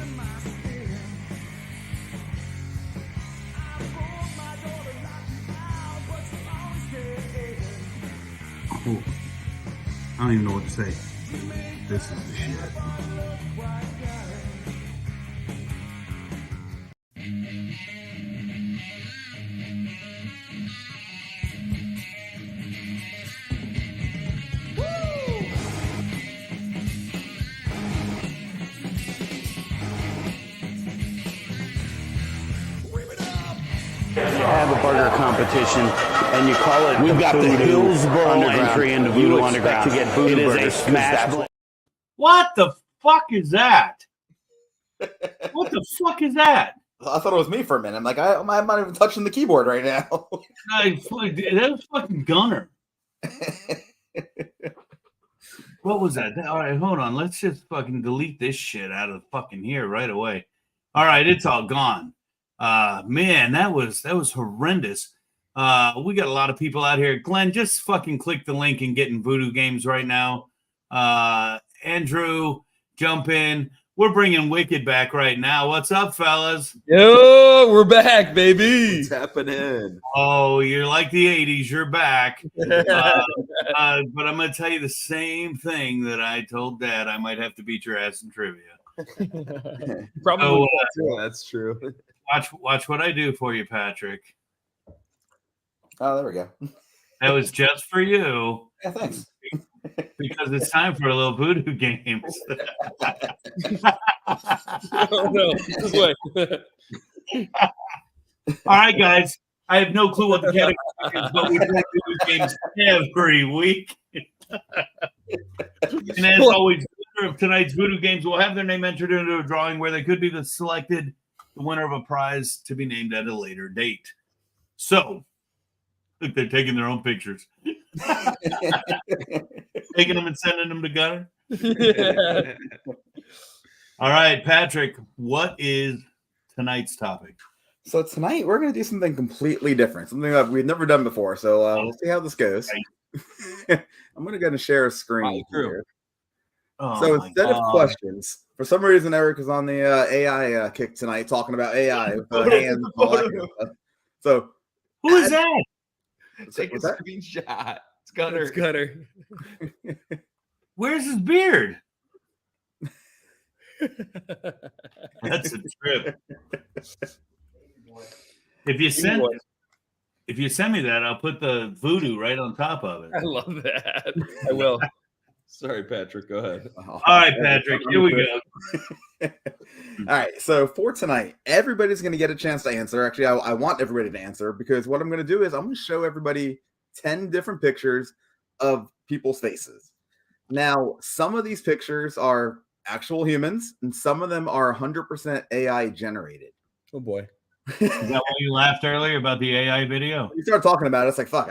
Oh, I don't even know what to say. This is the shit. Have a burger competition, and you call it. We've got the Hillsboro entry into VooDoo Underground. To get VooDoo it is a smash. What the fuck is that? What the fuck is that? I thought it was me for a minute. I'm like, I'm not even touching the keyboard right now. That was fucking Gunner. What was that? All right, hold on. Let's just fucking delete this shit out of fucking here right away. All right, it's all gone. Man, that was horrendous. We got a lot of people out here. Glenn, just fucking click the link and get in VooDoo Games right now. Andrew, jump in. We're bringing Wicked back right now. What's up, fellas? Yo, we're back, baby. What's happening? Oh, you're like the 80s. You're back. But I'm going to tell you the same thing that I told Dad. I might have to beat your ass in trivia. Probably that's true. Watch what I do for you, Patrick. Oh, there we go. That was just for you. Yeah, thanks. Because it's time for a little VooDoo Games. Oh no! This way. All right, guys. I have no clue what the category is, but we do VooDoo Games every week. And as always, the winner of tonight's VooDoo Games will have their name entered into a drawing where they could be the winner of a prize to be named at a later date. So, look, they're taking their own pictures. Taking them and sending them to Gunner. All right, Patrick, what is tonight's topic? So tonight we're going to do something completely different, something that we've never done before. So we'll see how this goes. I'm going to go and share a screen here. Oh, so instead of questions, for some reason Erik was on the AI kick tonight, talking about AI with the hands and all that kind of stuff. So who is that? Take a screenshot. It's Gunner. It's Gunner. Where's his beard? That's a trip. If you send me that, I'll put the VooDoo right on top of it. I love that. I will. Sorry, Patrick. Go ahead. All right, Patrick. Here we go. All right. So for tonight, everybody's going to get a chance to answer. Actually, I want everybody to answer because what I'm going to do is I'm going to show everybody 10 different pictures of people's faces. Now, some of these pictures are actual humans, and some of them are 100% AI generated. Oh boy. Is that why you laughed earlier about the AI video? You started talking about it. It's like, fuck,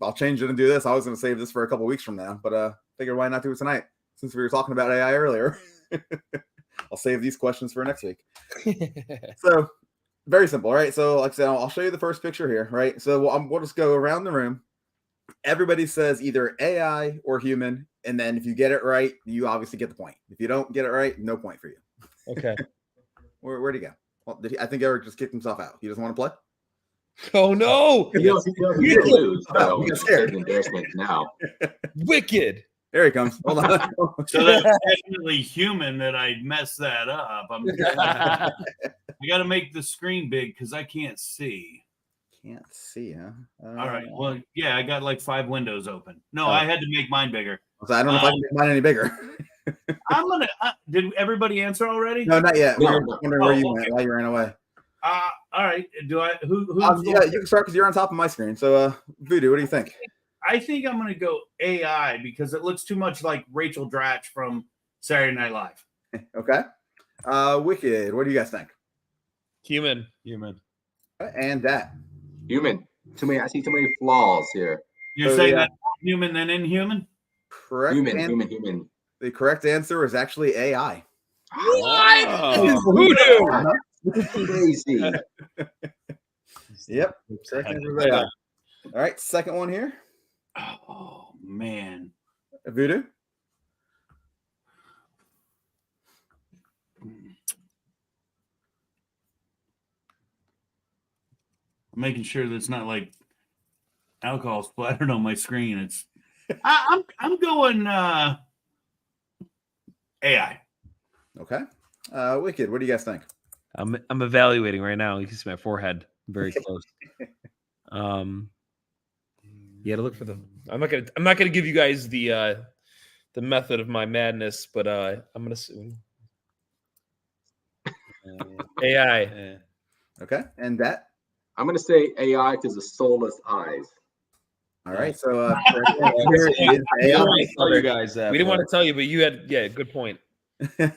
I'll change it and do this. I was going to save this for a couple weeks from now, but figured why not do it tonight since we were talking about AI earlier. I'll save these questions for next week. So very simple, right? So like I said, I'll show you the first picture here, right? So we'll just go around the room. Everybody says either AI or human, and then if you get it right, you obviously get the point. If you don't get it right, no point for you. Okay. Where'd he go? Well, I think Erik just kicked himself out. He doesn't want to play. Oh no! He got scared. Embarrassment now. Wicked. There he comes. Hold on. So that's definitely human that I messed that up. I got to make the screen big because I can't see. Can't see, huh? All right. Well, yeah, I got like 5 windows open. No, I had to make mine bigger. So I don't know if I can make mine any bigger. I'm gonna. Did everybody answer already? No, not yet. No. We were wondering where you went while you ran away. All right. Do I? Who? Yeah, you can start because you're on top of my screen. So, VooDoo, what do you think? I think I'm gonna go AI because it looks too much like Rachel Dratch from Saturday Night Live. Okay. Wicked. What do you guys think? Human. And that. Human. I see too many flaws here. You're saying that human than inhuman? Correct. Human. The correct answer is actually AI. What? VooDoo. Crazy. Yep. Correct answer is AI. All right. Second one here. Oh man. VooDoo. I'm making sure that's not like alcohol splattered on my screen. It's I'm going AI. Okay. Wicked. What do you guys think? I'm evaluating right now. You can see my forehead very close. You got to look for the. I'm not gonna give you guys the method of my madness, but I'm gonna assume AI. Okay. And that. I'm going to say AI because the soulless eyes. All right. So correct answer is AI. You guys we didn't want to tell you, but you had good point. All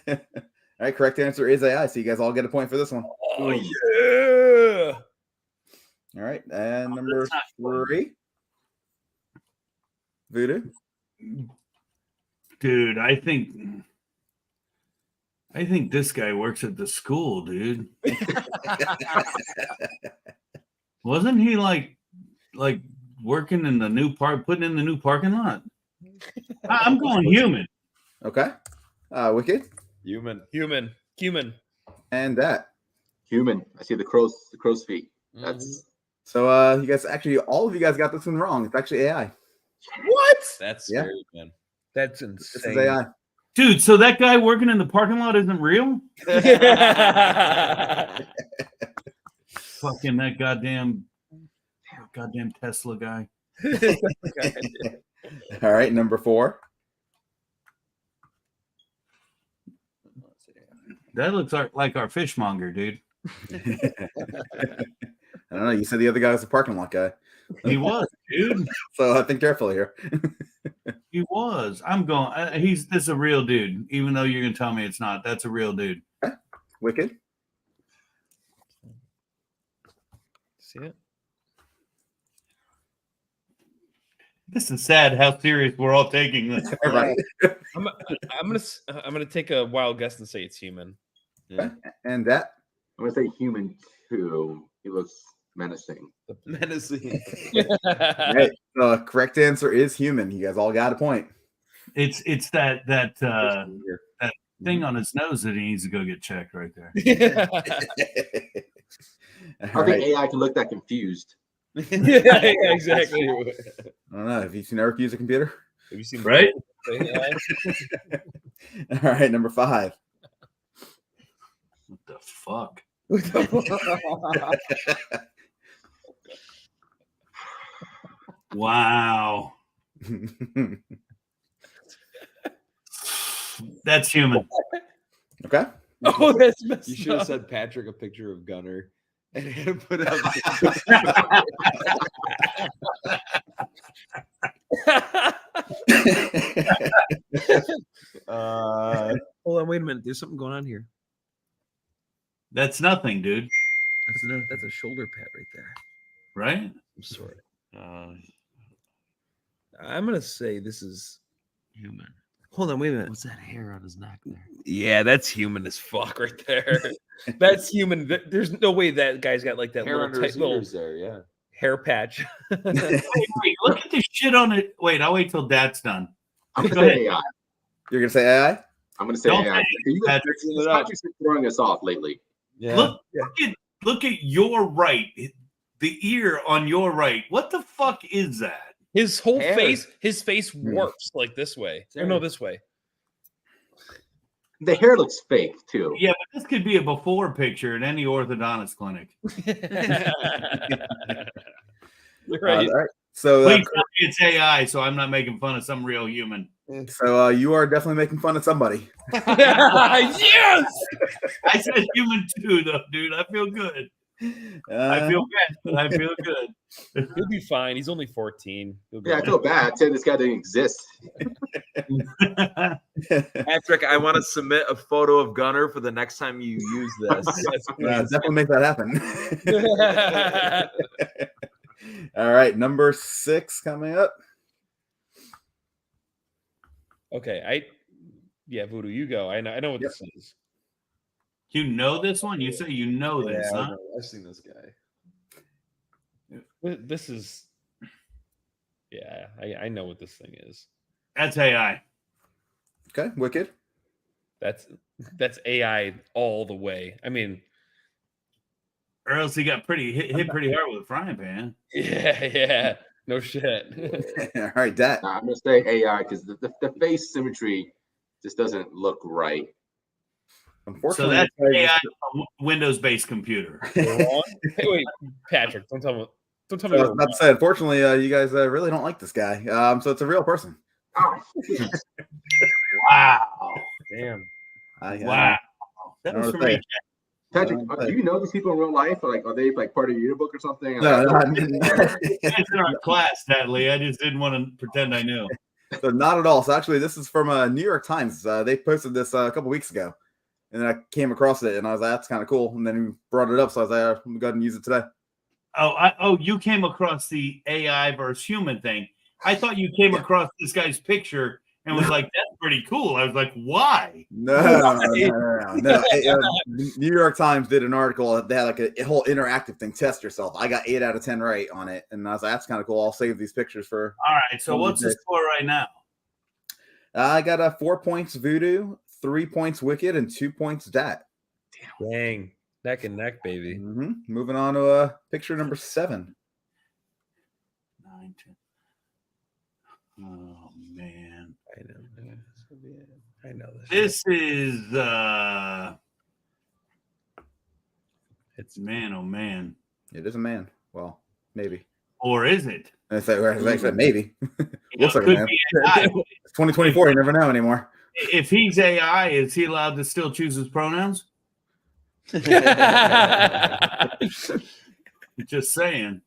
right. Correct answer is AI. So you guys all get a point for this one. Oh yeah. All right. And number 3. VooDoo. Dude, I think this guy works at the school, dude. Wasn't he like working in the new putting in the new parking lot? I'm going human. Okay. Wicked. Human. And that. Human. I see the crow's feet. That's so you guys actually all of you guys got this one wrong. It's actually AI. What? That's scary, man. That's insane. This is AI. Dude, so that guy working in the parking lot isn't real? Fucking that goddamn Tesla guy. All right, number 4. That looks like our fishmonger, dude. I don't know. You said the other guy was a parking lot guy. He was, dude. So I think carefully here. He was. I'm going. This is a real dude, even though you're gonna tell me it's not. That's a real dude. Wicked. See it? This is sad how serious we're all taking this. Right. I'm gonna take a wild guess and say it's human. Yeah. And that? I'm gonna say human too. He looks menacing. Menacing. Right. The correct answer is human. You guys all got a point. It's that thing on his nose that he needs to go get checked right there. I think AI can look that confused. Yeah, exactly. I don't know. Have you seen Erik use a computer? Have you seen right? All right, number 5. What the fuck? Wow. That's human. Okay. Oh, that's messed You should have up. said Patrick a picture of Gunner and had him put up. Hold on, wait a minute. There's something going on here. That's nothing, dude. That's a shoulder pad right there. Right? I'm sorry. I'm gonna say this is human. Hold on, wait a minute. What's that hair on his neck there? Yeah, that's human as fuck right there. That's human. There's no way that guy's got like that Hair little under tight his little ears there, yeah. hair patch. Wait, look at this shit on it. Wait, I'll wait till that's done. I'm Go gonna ahead. say AI. You're gonna say AI? I'm gonna say Don't AI. say You guys, Patrick. Patrick's been throwing us off lately. Yeah. Look at your right. The ear on your right. What the fuck is that? His whole Hair. face warps like this way. Or no, this way. The hair looks fake too. Yeah, but this could be a before picture at any orthodontist clinic. Right. All right. So, Please tell me it's AI, so I'm not making fun of some real human. so you are definitely making fun of somebody. Yes! I said human too, though, dude. I feel good. I feel bad, but I feel good. He'll be fine. He's only 14. He'll be Yeah, I feel bad saying this guy didn't exist. Patrick, I want to submit a photo of Gunner for the next time you use this. Definitely make that happen. All right, number 6 coming up. Okay, VooDoo, you go. I know what this is. You know this one? You say you know this, Yeah, huh? I've seen this guy. This is, yeah, I know what this thing is. That's AI. Okay, wicked. That's AI all the way. I mean, Or else he got hit pretty hard with a frying pan. yeah, no shit. All right, that. I'm gonna say AI because the face symmetry just doesn't look right. So Unfortunately, that's AI Windows-based computer. Wait, Patrick, don't tell me. Don't tell me. I was about to say, unfortunately, you guys really don't like this guy. So it's a real person. Wow. Damn. Wow. That was for me. Patrick, do you know these people in real life? Or are they like part of your yearbook or something? No, It's in our class, Natalie. I just didn't want to pretend I knew. So not at all. So actually, this is from New York Times. They posted this a couple weeks ago, and then I came across it, and I was like, "That's kind of cool." And then we brought it up, so I was like, "Let me go ahead and use it today." Oh, you came across the AI versus human thing. I thought you came across this guy's picture and was like, "That's pretty cool." I was like, "Why?" No. New York Times did an article. They had like a whole interactive thing. Test yourself. I got 8 out of 10 right on it, and I was like, "That's kind of cool." I'll save these pictures for. All right. So what's the score right now? I got 4 points VooDoo, 3 points Wicked, and 2 points Dat. Dang, neck and neck, baby. Mm-hmm. Moving on to picture number 7. 9, 10. Oh man, I know this. This is it's man. Oh man. It is a man. Well, maybe. Or is it? I said maybe. Looks like a could man. be AI. It's 2024. You never know anymore. If he's AI, is he allowed to still choose his pronouns? Just saying.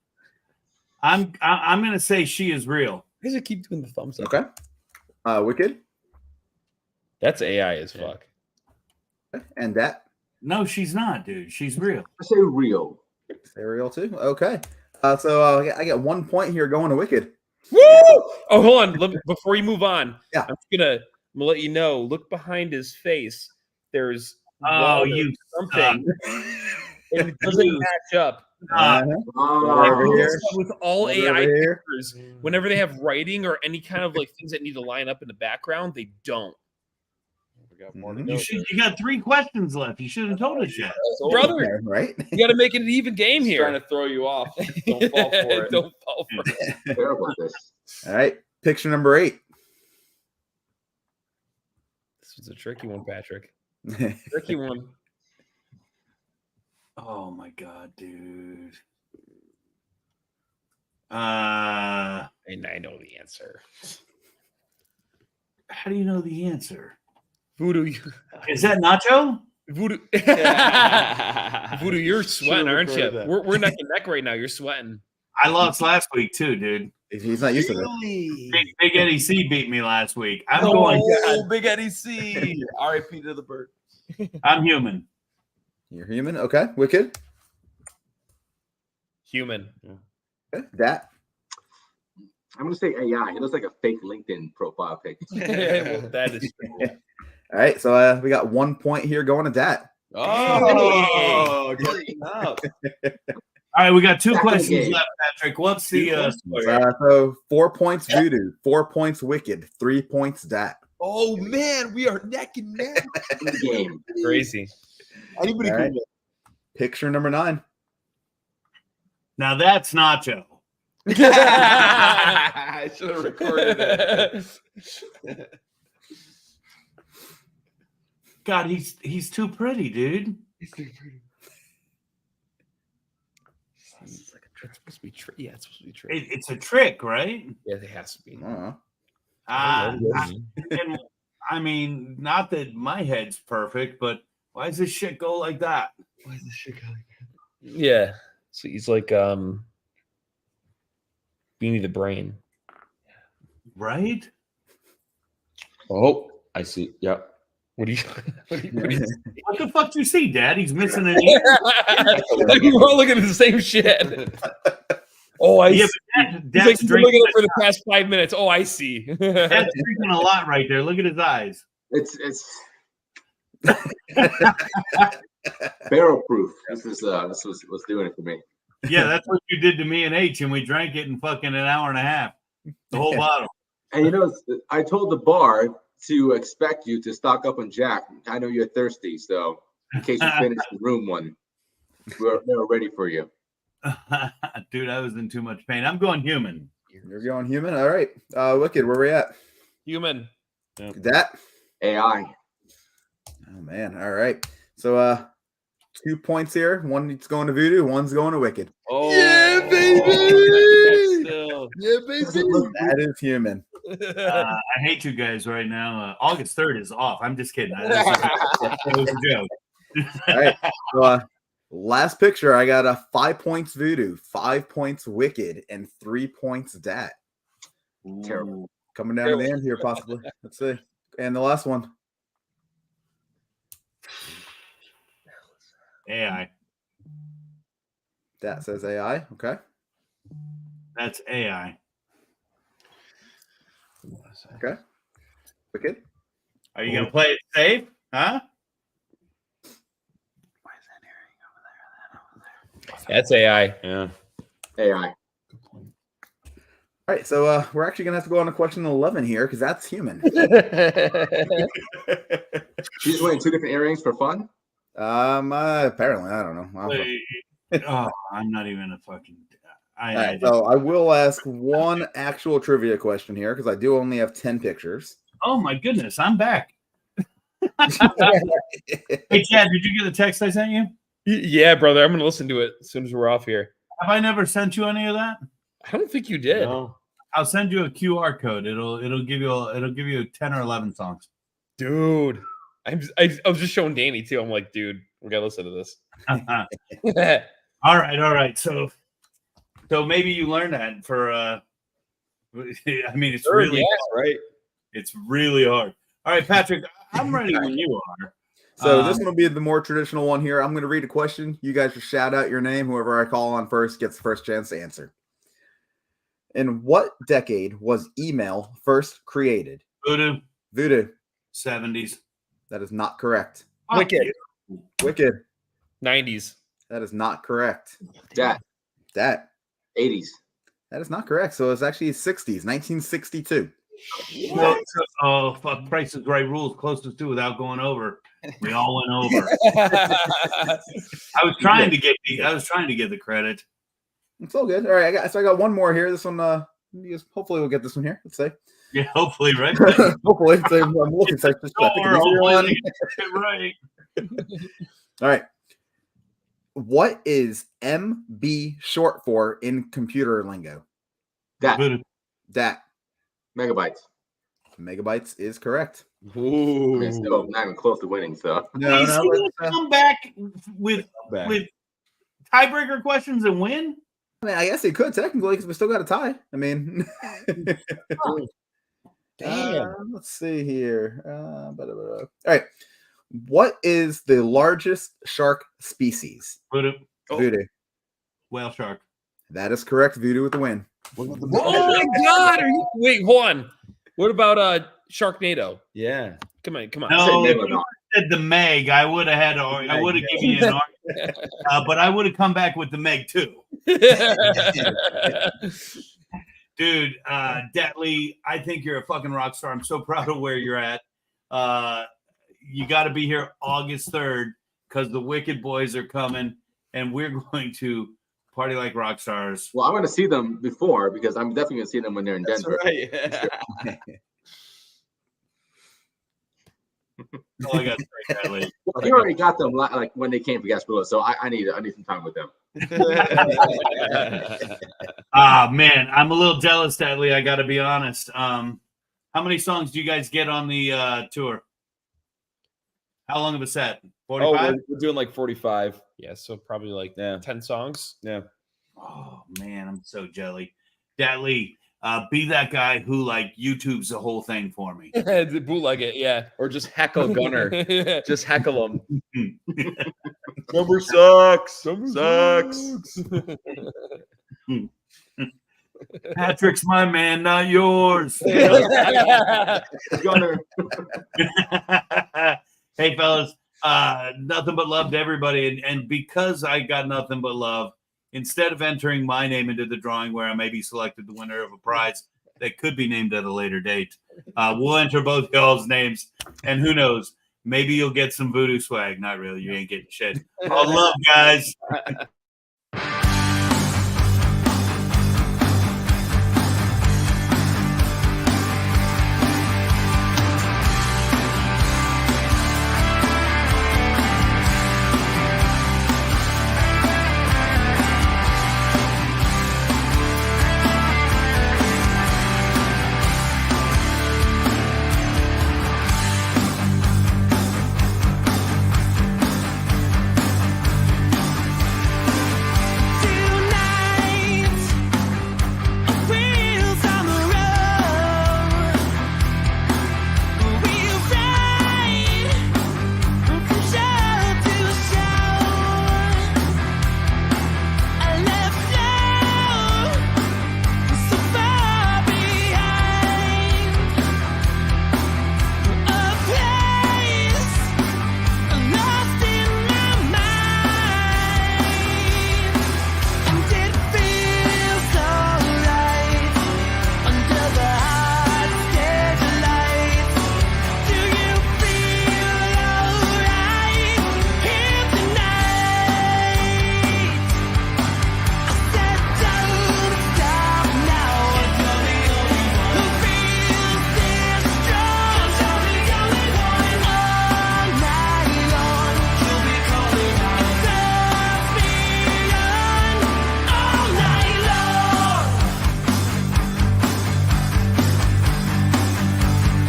I'm gonna say she is real. Why does it keep doing the thumbs up? Okay. Wicked. That's AI as fuck. And that. No, she's not, dude. She's real. I say real. Say real too. Okay. So I get 1 point here going to Wicked. Woo! Oh, hold on. Before you move on, yeah, I'm gonna let you know. Look behind his face. There's you something, and it doesn't match up. With all AI pictures, whenever they have writing or any kind of like things that need to line up in the background, they don't. You got 3 questions left. You should have told us yet, brother. Right? You got to make it an even game here. Trying to throw you off. Don't fall for it. Don't fall for it. Terrible at this. All right. Picture number 8. This was a tricky one, Patrick. Tricky one. Oh my god, dude. And I know the answer. How do you know the answer? VooDoo. Is that Nacho? VooDoo. VooDoo, you're sweating, aren't you? We're neck and neck right now. You're sweating. I lost last week too, dude. He's not used to it. Big Eddie C beat me last week. I'm going. Big Eddie C. R.I.P. to the bird. I'm human. You're human. Okay. Wicked. Human. Okay. That. I'm gonna say AI. It looks like a fake LinkedIn profile pic. Well, that is true. All right. So we got 1 point here going to that. Oh, good enough. All right, we got 2 questions left, Patrick. What's the so 4 points VooDoo, 4 points Wicked, 3 points Dat. Oh man, we are neck and neck. Game. Crazy. Anybody All right. could Picture number 9. Now that's Nacho. I should have recorded it. God, he's too pretty, dude. He's too pretty. It's like a trick. It's supposed to be trick. Yeah, it's supposed to be trick. It's a trick, right? Yeah, it has to be. I mean, not that my head's perfect, but why does this shit go like that? Why is this shit going like that? Yeah. So he's like Beanie the Brain. Right? Oh, I see. Yep. What do you What the fuck do you see, Dad? He's missing an ear. We're all looking at the same shit. Oh, I see. Dad's He's like, looking at it for the past 5 minutes. Oh, I see. Dad's drinking a lot right there. Look at his eyes. It's barrel proof. This was what's doing it for me. Yeah, that's what you did to me and H, and we drank it in fucking an hour and a half. The whole bottle. And you know, I told the bar to expect you to stock up on Jack. I know you're thirsty, so in case you finish the room one, they're ready for you. Dude, I was in too much pain. I'm going human. You're going human. All right. Wicked, where we at? Human. That AI. Oh man. All right. So 2 points here. One's going to VooDoo, one's going to Wicked. Oh yeah, baby. Yeah, baby. That is human. I hate you guys right now. August 3rd is off. I'm just kidding. That was a joke. All right. So, last picture, I got 5 points VooDoo, 5 points Wicked, and 3 points Dat. Terrible. Coming down to the end here, possibly. Let's see. And the last one. AI. Dat says AI. Okay. That's AI. Okay. Wicked. Are you gonna play it safe? Huh? That's AI. Yeah. AI. All right, so we're actually gonna have to go on to question 11 here because that's human. She's wearing 2 different earrings for fun. Apparently, I don't know. I'm not even a fucking. All right, so I will ask one actual trivia question here because I do only have 10 pictures. Oh my goodness, I'm back. Hey Chad, did you get the text I sent you? Yeah, brother. I'm gonna listen to it as soon as we're off here. Have I never sent you any of that? I don't think you did. No. I'll send you a QR code. It'll give you 10 or 11 songs. Dude, I was just showing Danny too. I'm like, dude, we gotta listen to this. All right. So maybe you learned that for. I mean, it's really hard. Right. It's really hard. All right, Patrick, I'm ready when you are. So this one will be the more traditional one here. I'm going to read a question. You guys just shout out your name. Whoever I call on first gets the first chance to answer. In what decade was email first created? VooDoo. 70s. That is not correct. Wicked. 90s. That is not correct. Dat. 80s. That is not correct. So it's actually 60s, 1962. Oh, fuck. Price is Right rules. Closest to without going over. We all went over. I was trying to get the credit. It's all good. All right, I got one more here. This one, hopefully we'll get this one here. Let's say. Yeah, hopefully, right? Hopefully, I'm looking for right. All right. What is MB short for in computer lingo? Dat. Megabytes. Megabytes is correct. Ooh. I mean, still not even close to winning, so. No, come back with tiebreaker questions and win? I mean, I guess he could technically because we still got a tie. I mean, damn. Let's see here. All right. What is the largest shark species? VooDoo. Whale shark. That is correct. VooDoo with the win. Oh my God! Wait, hold on. What about Sharknado? Yeah. Come on. No, if you said the Meg, I would have given you an argument. But I would have come back with the Meg too. Dude, Detley, I think you're a fucking rock star. I'm so proud of where you're at. You got to be here August 3rd because the Wicked Boys are coming, and we're going to party like rock stars. Well, I'm going to see them before because I'm definitely going to see them when they're in Denver. Right. I got Detley. Well, he already got them like when they came for Gasparilla, so I need some time with them. Man, I'm a little jealous, Detley. I got to be honest. How many songs do you guys get on the tour? How long of a set? 45? We're doing like 45. Yeah, so probably like 10 songs. Yeah. Oh man, I'm so jelly. Detley, be that guy who like YouTubes the whole thing for me. Bootleg it, yeah. Or just heckle Gunner. Just heckle him. Number sucks. Patrick's my man, not yours. Gunner. Hey fellas, nothing but love to everybody. And because I got nothing but love, instead of entering my name into the drawing where I may be selected the winner of a prize that could be named at a later date, we'll enter both y'all's names. And who knows, maybe you'll get some VooDoo swag. Not really. You ain't getting shit. All love, guys.